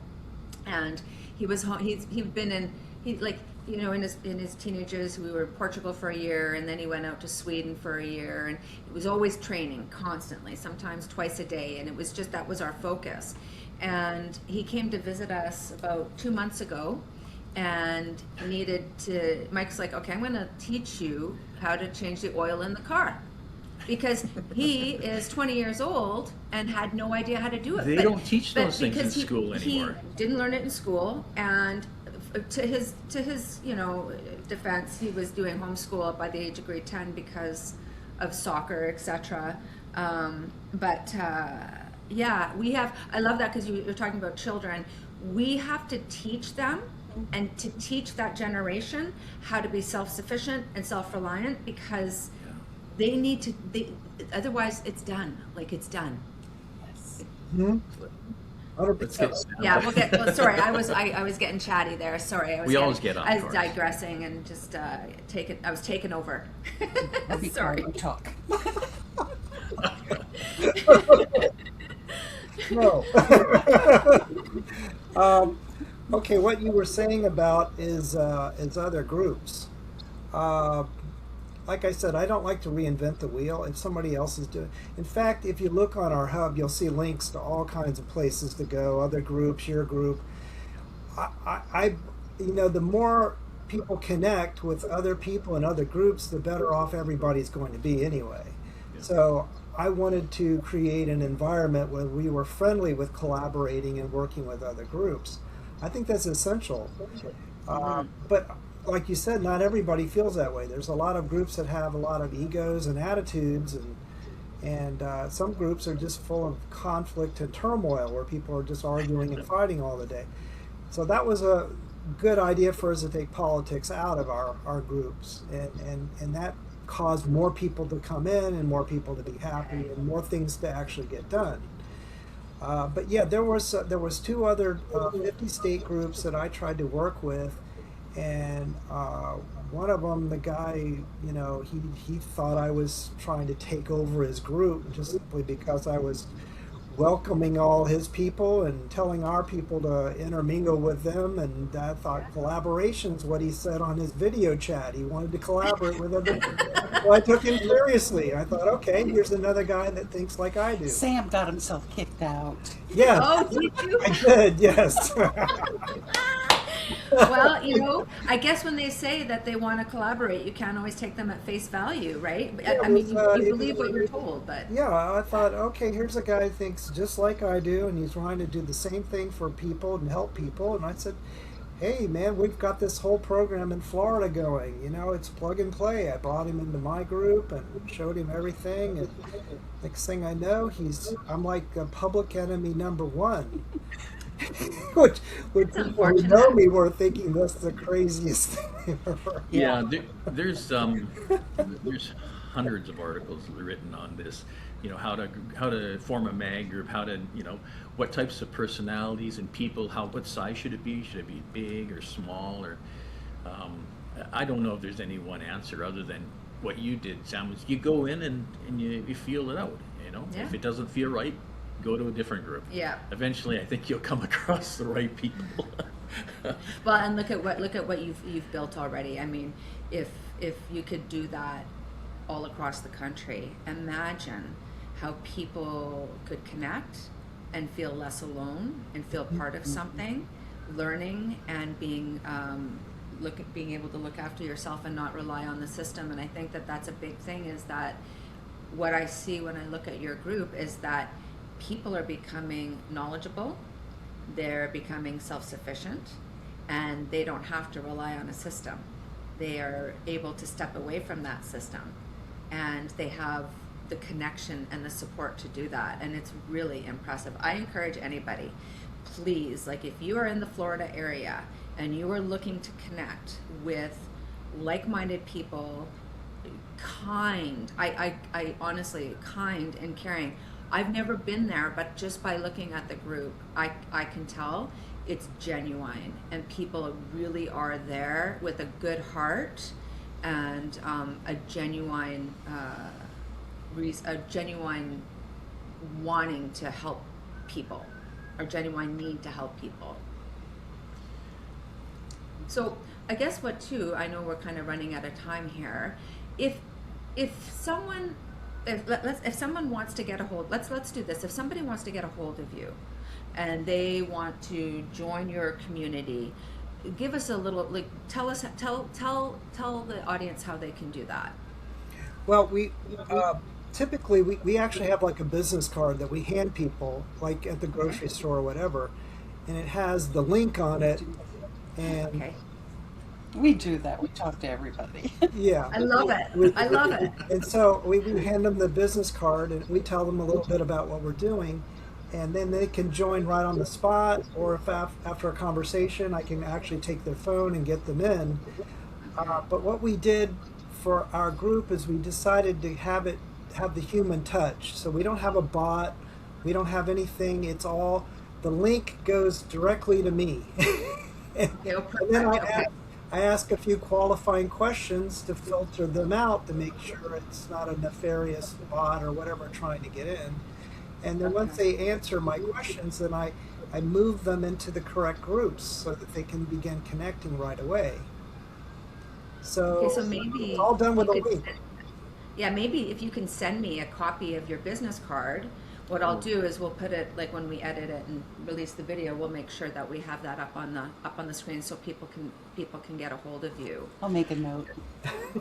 [SPEAKER 1] and he was home. He'd been in in his teenagers. We were in Portugal for a year, and then he went out to Sweden for a year, and it was always training constantly, sometimes twice a day, and it was just that was our focus. And he came to visit us about 2 months ago, and Mike's like, okay, I'm going to teach you how to change the oil in the car, because he is 20 years old and had no idea how to do it.
[SPEAKER 4] They don't teach those things in school anymore.
[SPEAKER 1] He didn't learn it in school, and to his defense, he was doing homeschool by the age of grade 10 because of soccer, etc. I love that, because you're talking about children. We have to teach them, and to teach that generation how to be self-sufficient and self-reliant, because they need to. Otherwise, it's done. Like, it's done.
[SPEAKER 3] Yes.
[SPEAKER 2] Hmm?
[SPEAKER 4] Let's get
[SPEAKER 1] Yeah, we'll get. Well, sorry, I was getting chatty there. Sorry,
[SPEAKER 4] always get on
[SPEAKER 1] I was
[SPEAKER 4] course.
[SPEAKER 1] digressing and just I was taken over. Sorry.
[SPEAKER 3] Talk.
[SPEAKER 2] No. Okay, what you were saying about is other groups. Like I said, I don't like to reinvent the wheel if somebody else is doing. In fact, if you look on our hub, you'll see links to all kinds of places to go, other groups, your group. The more people connect with other people and other groups, the better off everybody's going to be anyway.
[SPEAKER 4] Yeah.
[SPEAKER 2] So I wanted to create an environment where we were friendly with collaborating and working with other groups. I think that's essential. But like you said, not everybody feels that way. There's a lot of groups that have a lot of egos and attitudes, and some groups are just full of conflict and turmoil, where people are just arguing and fighting all the day. So that was a good idea for us to take politics out of our groups, and that caused more people to come in and more people to be happy and more things to actually get done. But yeah, there was two other 50 state groups that I tried to work with, and one of them, the guy, he thought I was trying to take over his group just simply because I was welcoming all his people and telling our people to intermingle with them, and I thought collaboration's what he said on his video chat. He wanted to collaborate with other people. Well, I took him seriously. I thought, okay, here's another guy that thinks like I do.
[SPEAKER 3] Sam got himself kicked out.
[SPEAKER 2] Yeah,
[SPEAKER 1] Oh, did you?
[SPEAKER 2] I did, yes.
[SPEAKER 1] Well, I guess when they say that they want to collaborate, you can't always take them at face value, right? I mean, you believe what you're told, but
[SPEAKER 2] Yeah, I thought, okay, here's a guy who thinks just like I do, and he's trying to do the same thing for people and help people. And I said, hey, man, we've got this whole program in Florida going. It's plug and play. I brought him into my group and showed him everything. And next thing I know, I'm like a public enemy number one. which people who know me were thinking that's the craziest thing ever.
[SPEAKER 4] Yeah, there's hundreds of articles written on this. You know, how to form a mag group, how to, you know, what types of personalities and people, what size should it be? Should it be big or small? Or I don't know if there's any one answer other than what you did, Sam. Was you go in and you feel it out. You know,
[SPEAKER 1] Yeah.
[SPEAKER 4] if it doesn't feel right, go to a different group.
[SPEAKER 1] Yeah.
[SPEAKER 4] Eventually, I think you'll come across the right people.
[SPEAKER 1] Well, and look at what you've built already. I mean, if you could do that all across the country, imagine how people could connect and feel less alone and feel part of something, learning and being being able to look after yourself and not rely on the system. And I think that that's a big thing, is that what I see when I look at your group is that people are becoming knowledgeable, they're becoming self-sufficient, and they don't have to rely on a system. They are able to step away from that system, and they have the connection and the support to do that, and it's really impressive. I encourage anybody, please, like if you are in the Florida area and you are looking to connect with like-minded people, kind, I honestly, kind and caring. I've never been there, but just by looking at the group, I can tell it's genuine, and people really are there with a good heart and a genuine wanting to help people, or genuine need to help people. So I guess what too, I know we're kind of running out of time here. If someone wants to get a hold, let's do this. If somebody wants to get a hold of you and they want to join your community, give us a little, like, tell the audience how they can do that.
[SPEAKER 2] Well, we typically we actually have like a business card that we hand people, like at the grocery store or whatever, and it has the link on it. And
[SPEAKER 1] Okay.
[SPEAKER 3] We do that. We talk to everybody.
[SPEAKER 2] yeah,
[SPEAKER 1] I love it. I love it.
[SPEAKER 2] and so we hand them the business card, and we tell them a little bit about what we're doing, and then they can join right on the spot. Or if after a conversation, I can actually take their phone and get them in. But what we did for our group is we decided to have the human touch. So we don't have a bot, we don't have anything. It's all, the link goes directly to me. and then I ask a few qualifying questions to filter them out to make sure it's not a nefarious bot or whatever trying to get in. And then once they answer my questions, then I move them into the correct groups so that they can begin connecting right away. So,
[SPEAKER 1] So maybe
[SPEAKER 2] it's all done with a
[SPEAKER 1] you could
[SPEAKER 2] link.
[SPEAKER 1] Yeah, maybe if you can send me a copy of your business card, what I'll do is we'll put it, like when we edit it and release the video, we'll make sure that we have that up on the screen so people can get a hold of you.
[SPEAKER 3] I'll make a note.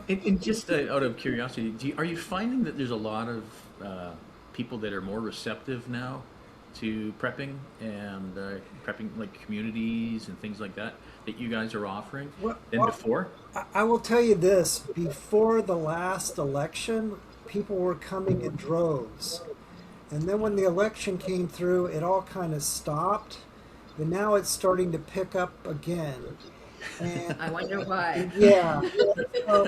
[SPEAKER 4] And just out of curiosity, are you finding that there's a lot of people that are more receptive now to prepping and prepping, like communities and things like that you guys are offering than before?
[SPEAKER 2] I will tell you this, before the last election, people were coming in droves. And then when the election came through, it all kind of stopped. But now it's starting to pick up again. And
[SPEAKER 1] I wonder why.
[SPEAKER 2] yeah. So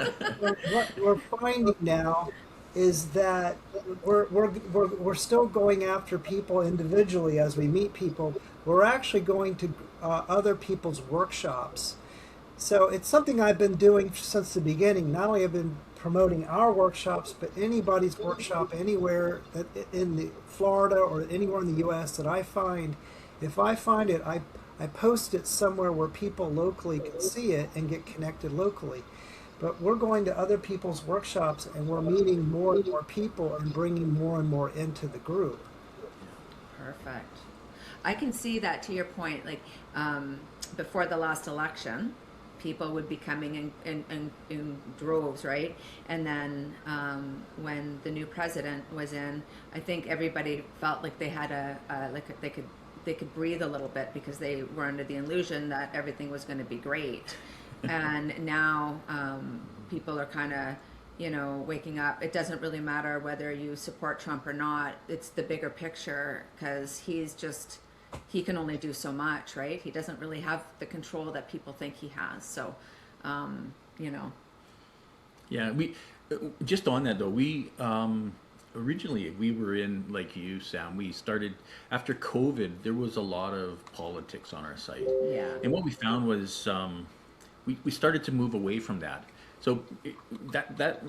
[SPEAKER 2] what we're finding now is that we're still going after people individually as we meet people. We're actually going to other people's workshops. So it's something I've been doing since the beginning. Not only have I been promoting our workshops, but anybody's workshop anywhere that in the Florida or anywhere in the U.S. that I find. If I find it, I post it somewhere where people locally can see it and get connected locally. But we're going to other people's workshops, and we're meeting more and more people and bringing more and more into the group.
[SPEAKER 1] Perfect. I can see that, to your point, like before the last election, people would be coming in droves, right? And then when the new president was in, I think everybody felt like they had they could breathe a little bit because they were under the illusion that everything was going to be great. And now people are kind of, waking up. It doesn't really matter whether you support Trump or not. It's the bigger picture, because he can only do so much, right? He doesn't really have the control that people think he has. So,
[SPEAKER 4] Yeah, we just on that though. We originally we were in like you, Sam. We started after COVID. There was a lot of politics on our site,
[SPEAKER 1] Yeah.
[SPEAKER 4] and what we found was we started to move away from that. So that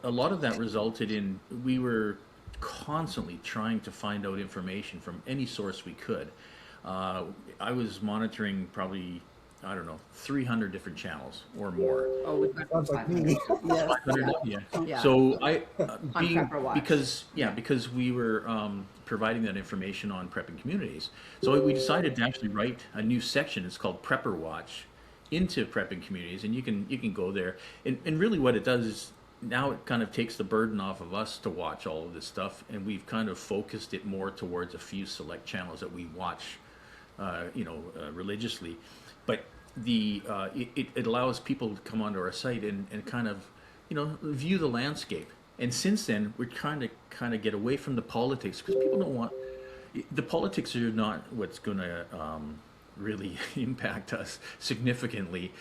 [SPEAKER 4] a lot of that resulted in we were constantly trying to find out information from any source we could. Uh, I was monitoring probably, I don't know, 300 different channels or more.
[SPEAKER 1] Oh, we've got
[SPEAKER 2] Sounds like
[SPEAKER 1] 500
[SPEAKER 2] me.
[SPEAKER 1] too.
[SPEAKER 3] Yes.
[SPEAKER 4] 500
[SPEAKER 1] Yeah.
[SPEAKER 4] now? Yeah.
[SPEAKER 1] Yeah.
[SPEAKER 4] So I
[SPEAKER 1] On
[SPEAKER 4] being
[SPEAKER 1] Prepper Watch.
[SPEAKER 4] because yeah
[SPEAKER 1] Yeah.
[SPEAKER 4] because we were providing that information on prepping communities. So we decided to actually write a new section. It's called Prepper Watch into prepping communities, and you can go there. And really, what it does is now it kind of takes the burden off of us to watch all of this stuff, and we've kind of focused it more towards a few select channels that we watch religiously. But it allows people to come onto our site and kind of view the landscape. And since then, we're trying to kind of get away from the politics because people don't want the politics are not what's going to really impact us significantly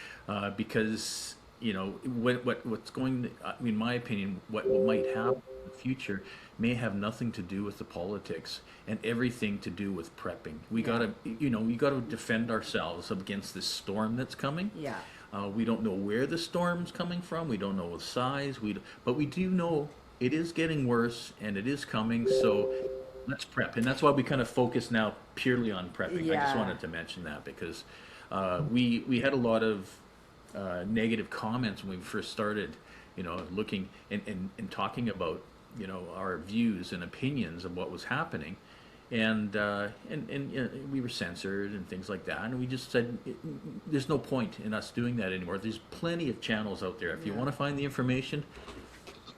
[SPEAKER 4] because what's going to, in my opinion, what might happen in the future may have nothing to do with the politics and everything to do with prepping. We gotta defend ourselves against this storm that's coming.
[SPEAKER 1] Yeah.
[SPEAKER 4] We don't know where the storm's coming from. We don't know the size. But we do know it is getting worse and it is coming. So let's prep, and that's why we kind of focus now purely on prepping. I just
[SPEAKER 1] Yeah.
[SPEAKER 4] wanted to mention that because we had a lot of negative comments when we first started, looking and talking about our views and opinions of what was happening, and we were censored and things like that, and we just said there's no point in us doing that anymore. There's plenty of channels out there. If you
[SPEAKER 1] Yeah.
[SPEAKER 4] want to find the information,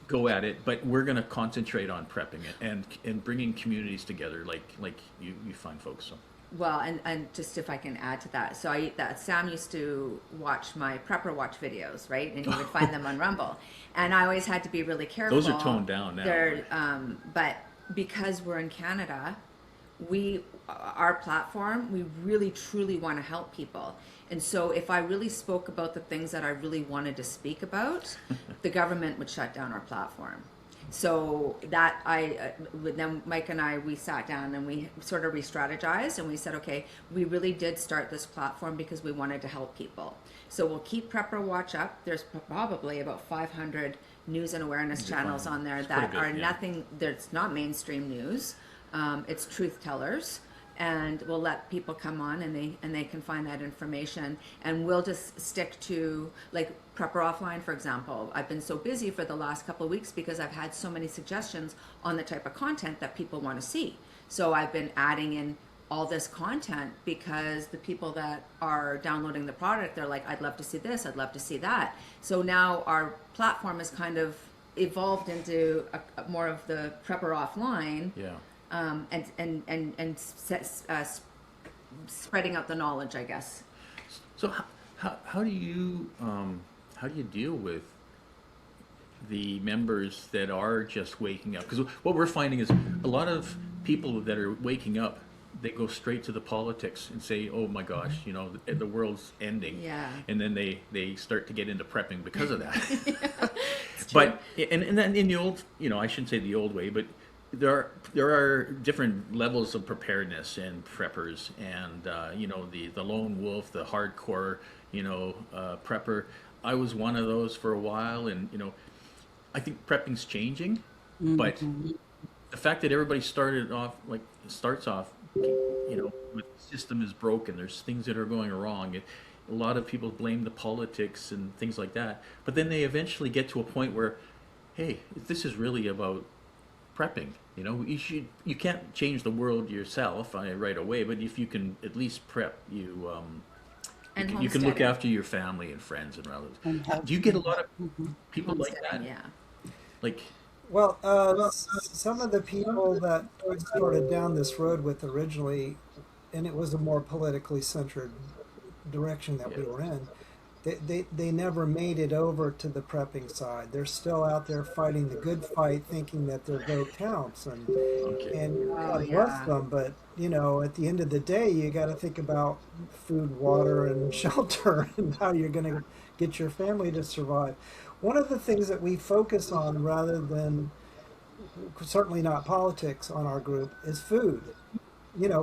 [SPEAKER 4] go at it, but we're going to concentrate on prepping it and bringing communities together like you find folks. So
[SPEAKER 1] Well, and just if I can add to that, so Sam used to watch my Prepper Watch videos, right? And he would find them on Rumble, and I always had to be really careful.
[SPEAKER 4] those are toned down now.
[SPEAKER 1] They're, but because we're in Canada, our platform, we really truly want to help people. And so if I really spoke about the things that I really wanted to speak about, the government would shut down our platform. So that then Mike and we sat down and we sort of re-strategized and we said, okay, we really did start this platform because we wanted to help people. So we'll keep Prepper Watch up. There's probably about 500 news and awareness channels on there that are nothing, that's not mainstream news. It's truth tellers. And we'll let people come on and they can find that information, and we'll just stick to like Prepper Offline, for example. I've been so busy for the last couple of weeks because I've had so many suggestions on the type of content that people want to see. So I've been adding in all this content because the people that are downloading the product, they're like, I'd love to see this, I'd love to see that. So now our platform has kind of evolved into a more of the Prepper Offline.
[SPEAKER 4] Yeah.
[SPEAKER 1] Spreading out the knowledge, I guess.
[SPEAKER 4] So how do you deal with the members that are just waking up? Because what we're finding is a lot of people that are waking up, they go straight to the politics and say, "Oh my gosh, the world's ending,"
[SPEAKER 1] Yeah.
[SPEAKER 4] and then they start to get into prepping because of that.
[SPEAKER 1] It's true.
[SPEAKER 4] But and then in the old, I shouldn't say the old way, but there are different levels of preparedness and preppers, and the lone wolf, the hardcore prepper. I was one of those for a while, and I think prepping's changing, but the fact that everybody starts off with the system is broken. There's things that are going wrong. A lot of people blame the politics and things like that, but then they eventually get to a point where, hey, this is really about prepping. You can't change the world yourself right away, but if you can at least prep, you can look
[SPEAKER 1] homesteading.
[SPEAKER 4] after your family and friends and relatives.
[SPEAKER 3] And have-
[SPEAKER 4] Do you get a lot of people like that?
[SPEAKER 1] Yeah.
[SPEAKER 4] Like,
[SPEAKER 2] Well, some of the people that I started down this road with originally, and it was a more politically centered direction that we were in, they never made it over to the prepping side. They're still out there fighting the good fight, thinking that their vote counts, and God bless them. But at the end of the day, you got to think about food, water, and shelter, and how you're going to get your family to survive. one of the things that we focus on rather than, certainly not politics on our group, is food.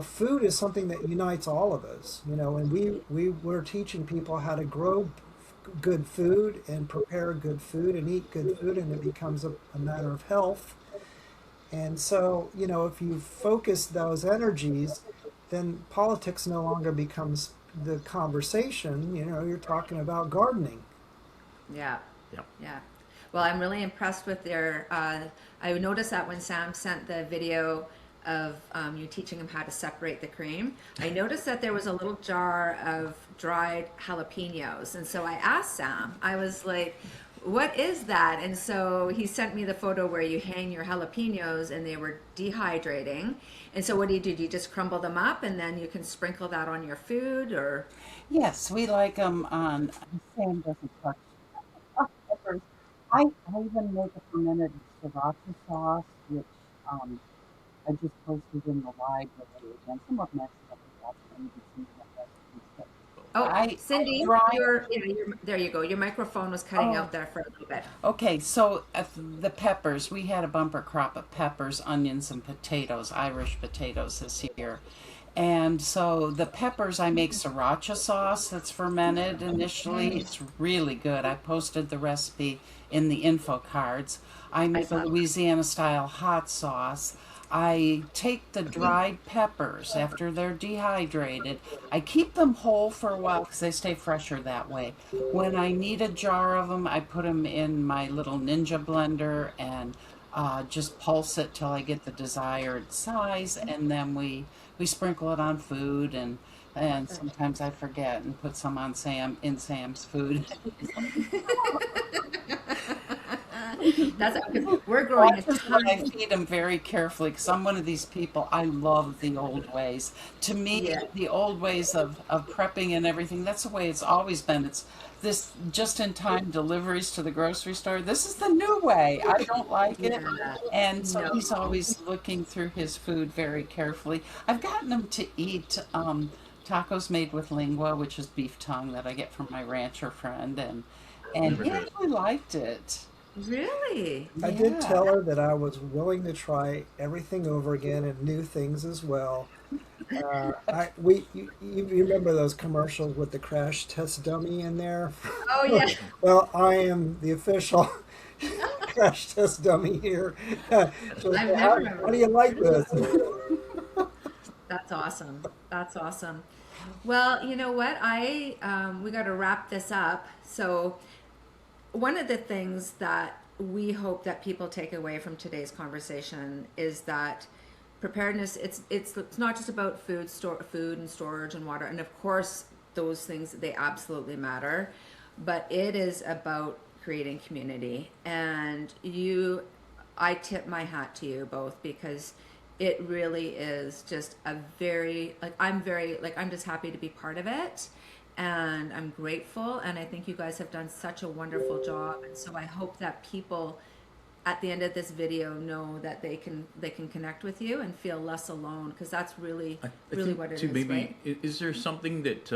[SPEAKER 2] Food is something that unites all of us, and we're teaching people how to grow good food and prepare good food and eat good food, and it becomes a matter of health. And so, if you focus those energies, then politics no longer becomes the conversation. You're talking about gardening.
[SPEAKER 1] Yeah.
[SPEAKER 4] Yeah.
[SPEAKER 1] Yeah. Well, I'm really impressed with their. I noticed that when Sam sent the video of you teaching him how to separate the cream, I noticed that there was a little jar of dried jalapenos. And so I asked Sam, I was like, what is that? And so he sent me the photo where you hang your jalapenos and they were dehydrating. And so what do you do? Do you just crumble them up and then you can sprinkle that on your food, or?
[SPEAKER 3] Yes, we like them on. Sam doesn't touch peppers. I even make a fermented sriracha sauce, which um, I just posted in the library again. Somewhat messed up with that, but maybe some of that recipes. But
[SPEAKER 1] Oh,
[SPEAKER 3] I
[SPEAKER 1] Cindy,
[SPEAKER 3] dry.
[SPEAKER 1] there you go. Your microphone was cutting
[SPEAKER 3] Oh,
[SPEAKER 1] out there for a little bit.
[SPEAKER 3] okay. So the peppers, we had a bumper crop of peppers, onions, and potatoes, Irish potatoes this year. And so the peppers, I make sriracha sauce that's fermented initially. It's really good. I posted the recipe in the info cards. I
[SPEAKER 1] I
[SPEAKER 3] make a
[SPEAKER 1] saw.
[SPEAKER 3] Louisiana style hot sauce. I take the dried peppers after they're dehydrated. I keep them whole for a while because they stay fresher that way. When I need a jar of them, I put them in my little Ninja blender and just pulse it till I get the desired size, and then we sprinkle it on food, and sometimes I forget and put some on Sam's food.
[SPEAKER 1] That's because we're growing a
[SPEAKER 3] That's just why I
[SPEAKER 1] ton.
[SPEAKER 3] feed them very carefully because I'm one of these people. I love the old ways. To me,
[SPEAKER 1] Yeah.
[SPEAKER 3] the old ways of prepping and everything, that's the way it's always been. It's this just in time deliveries to the grocery store. This is the new way. I don't like it.
[SPEAKER 1] Yeah.
[SPEAKER 3] And so
[SPEAKER 1] No.
[SPEAKER 3] he's always looking through his food very carefully. I've gotten him to eat tacos made with lingua, which is beef tongue that I get from my rancher friend, and
[SPEAKER 4] Never
[SPEAKER 3] he
[SPEAKER 4] heard of
[SPEAKER 3] actually liked it.
[SPEAKER 1] Really?
[SPEAKER 2] I did
[SPEAKER 3] Yeah.
[SPEAKER 2] tell her that I was willing to try everything over again and new things as well. You remember those commercials with the crash test dummy in there?
[SPEAKER 1] Oh yeah.
[SPEAKER 2] Well, I am the official crash test dummy here. So,
[SPEAKER 1] I've
[SPEAKER 2] how do
[SPEAKER 1] never.
[SPEAKER 2] you like this?
[SPEAKER 1] That's awesome. That's awesome. Well, you know what? We got to wrap this up. So one of the things that we hope that people take away from today's conversation is that preparedness, it's not just about food and storage and water, and of course those things, they absolutely matter, but it is about creating community. And I tip my hat to you both, because it really is just a I'm just happy to be part of it, and I'm grateful, and I think you guys have done such a wonderful job. And so I hope that people at the end of this video know that they can connect with you and feel less alone, because that's really
[SPEAKER 4] I
[SPEAKER 1] really
[SPEAKER 4] think
[SPEAKER 1] what it
[SPEAKER 4] too,
[SPEAKER 1] is,
[SPEAKER 4] maybe
[SPEAKER 1] right?
[SPEAKER 4] is there something that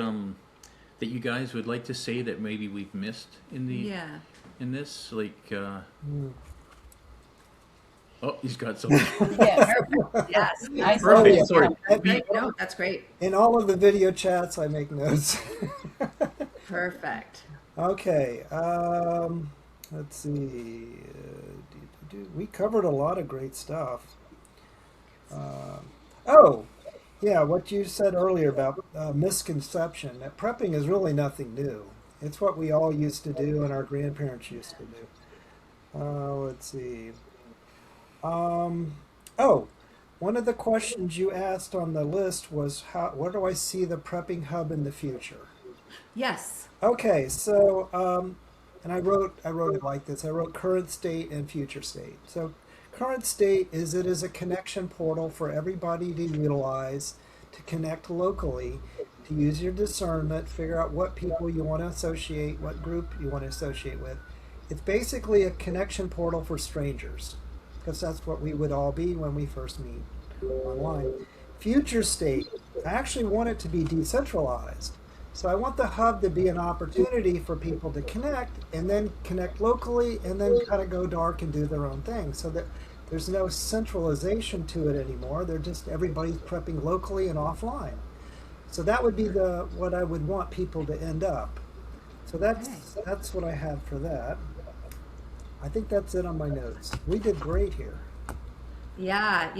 [SPEAKER 4] you guys would like to say that maybe we've missed
[SPEAKER 1] Yeah.
[SPEAKER 4] in this, like
[SPEAKER 2] Mm.
[SPEAKER 4] oh, he's got something.
[SPEAKER 3] Yes,
[SPEAKER 1] Yes.
[SPEAKER 3] I
[SPEAKER 2] Oh,
[SPEAKER 4] Perfect.
[SPEAKER 2] yeah.
[SPEAKER 4] Sorry.
[SPEAKER 1] That's
[SPEAKER 4] We-
[SPEAKER 1] great. No, that's great.
[SPEAKER 2] In all of the video chats, I make notes.
[SPEAKER 1] Perfect.
[SPEAKER 2] Okay. Let's see. We covered a lot of great stuff. Oh, yeah, what you said earlier about misconception, that prepping is really nothing new. It's what we all used to do and our grandparents used to do. Let's see. Um, oh, one of the questions you asked on the list was where do I see the prepping hub in the future?
[SPEAKER 1] Yes.
[SPEAKER 2] Okay, so and I wrote it like this. I wrote current state and future state. So current state is it is a connection portal for everybody to utilize to connect locally, to use your discernment, figure out what people you want to associate, what group you want to associate with. It's basically a connection portal for strangers, because that's what we would all be when we first meet online. Future state, I actually want it to be decentralized. So I want the hub to be an opportunity for people to connect and then connect locally and then kind of go dark and do their own thing. So that there's no centralization to it anymore. They're just everybody's prepping locally and offline. So that would be the what I would want people to end up. So that's what I have for that. I think that's it on my notes. We did great here.
[SPEAKER 1] Yeah,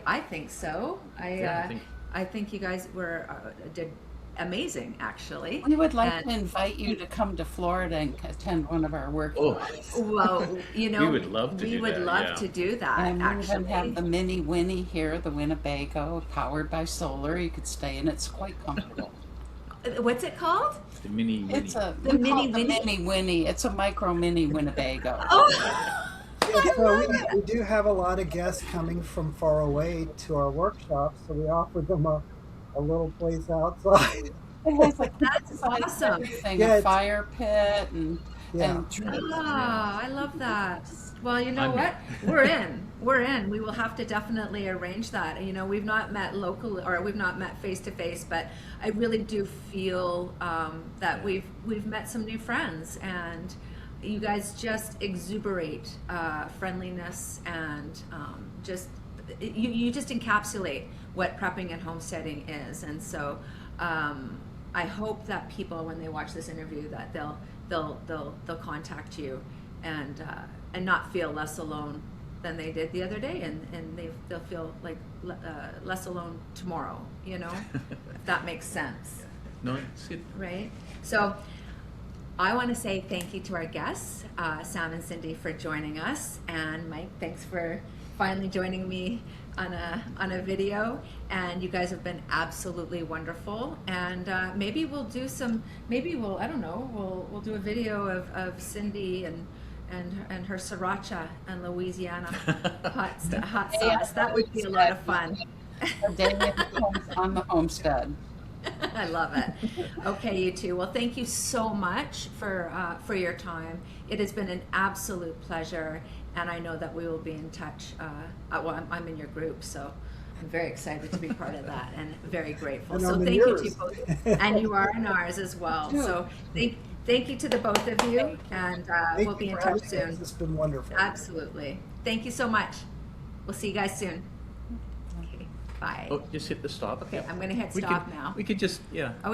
[SPEAKER 1] I think so.
[SPEAKER 4] Yeah, I think
[SPEAKER 1] I think you guys did amazing, actually.
[SPEAKER 3] We would like
[SPEAKER 1] And,
[SPEAKER 3] to invite you to come to Florida and attend one of our
[SPEAKER 4] oh,
[SPEAKER 3] workshops.
[SPEAKER 1] well,
[SPEAKER 4] we would love to
[SPEAKER 1] we
[SPEAKER 4] do
[SPEAKER 1] would
[SPEAKER 4] that,
[SPEAKER 1] love
[SPEAKER 4] yeah.
[SPEAKER 1] to do that,
[SPEAKER 3] And we even have
[SPEAKER 1] actually.
[SPEAKER 3] the mini Winnie here, the Winnebago, powered by solar. You could stay in. It's quite comfortable.
[SPEAKER 1] What's it called?
[SPEAKER 4] The mini
[SPEAKER 3] It's a
[SPEAKER 1] The
[SPEAKER 3] we call
[SPEAKER 1] mini
[SPEAKER 3] it the
[SPEAKER 1] Winnie?
[SPEAKER 3] mini Winnie. It's a micro mini Winnebago.
[SPEAKER 1] Oh,
[SPEAKER 2] Yeah,
[SPEAKER 1] I
[SPEAKER 2] so
[SPEAKER 1] love
[SPEAKER 2] we
[SPEAKER 1] it.
[SPEAKER 2] do have a lot of guests coming from far away to our workshops, so we offer them a little place outside.
[SPEAKER 3] It has like
[SPEAKER 1] That's awesome.
[SPEAKER 3] everything,
[SPEAKER 2] Yeah,
[SPEAKER 3] a
[SPEAKER 2] it's-
[SPEAKER 3] fire pit
[SPEAKER 2] Yeah.
[SPEAKER 3] and trees.
[SPEAKER 1] Oh, I love that. Well, you know
[SPEAKER 4] I'm
[SPEAKER 1] what?
[SPEAKER 4] in.
[SPEAKER 1] We're in. We're in. We will have to definitely arrange that. We've not met locally, or we've not met face to face, but I really do feel that we've met some new friends, and you guys just exuberate friendliness and just you just encapsulate what prepping and homesteading is, and so I hope that people, when they watch this interview, that they'll contact you and not feel less alone than they did the other day, and they'll feel like less alone tomorrow. If that makes sense,
[SPEAKER 4] No, it's good.
[SPEAKER 1] right? So I want to say thank you to our guests, Sam and Cindy, for joining us, and Mike, thanks for finally joining me on a video. And you guys have been absolutely wonderful. And maybe we'll do I don't know, we'll do a video of Cindy and her sriracha and Louisiana hot sauce. That would be a lot of fun.
[SPEAKER 3] A day on the homestead.
[SPEAKER 1] I love it. Okay, you two. Well, thank you so much for your time. It has been an absolute pleasure, and I know that we will be in touch. Well, I'm in your group, so I'm very excited to be part of that, and very grateful.
[SPEAKER 2] And
[SPEAKER 1] So
[SPEAKER 2] I'm in
[SPEAKER 1] thank you
[SPEAKER 2] yours.
[SPEAKER 1] to both, and you are in ours as well. So thank you to the both of you, and
[SPEAKER 2] Thank
[SPEAKER 1] we'll be
[SPEAKER 2] you
[SPEAKER 1] in
[SPEAKER 2] for having
[SPEAKER 1] touch
[SPEAKER 2] us.
[SPEAKER 1] soon.
[SPEAKER 2] It's been wonderful.
[SPEAKER 1] Absolutely. Thank you so much. We'll see you guys soon. Okay, bye.
[SPEAKER 4] Oh, just hit the stop.
[SPEAKER 1] Okay, I'm gonna hit
[SPEAKER 4] We
[SPEAKER 1] stop
[SPEAKER 4] could,
[SPEAKER 1] now.
[SPEAKER 4] We could just, yeah.
[SPEAKER 1] Oh,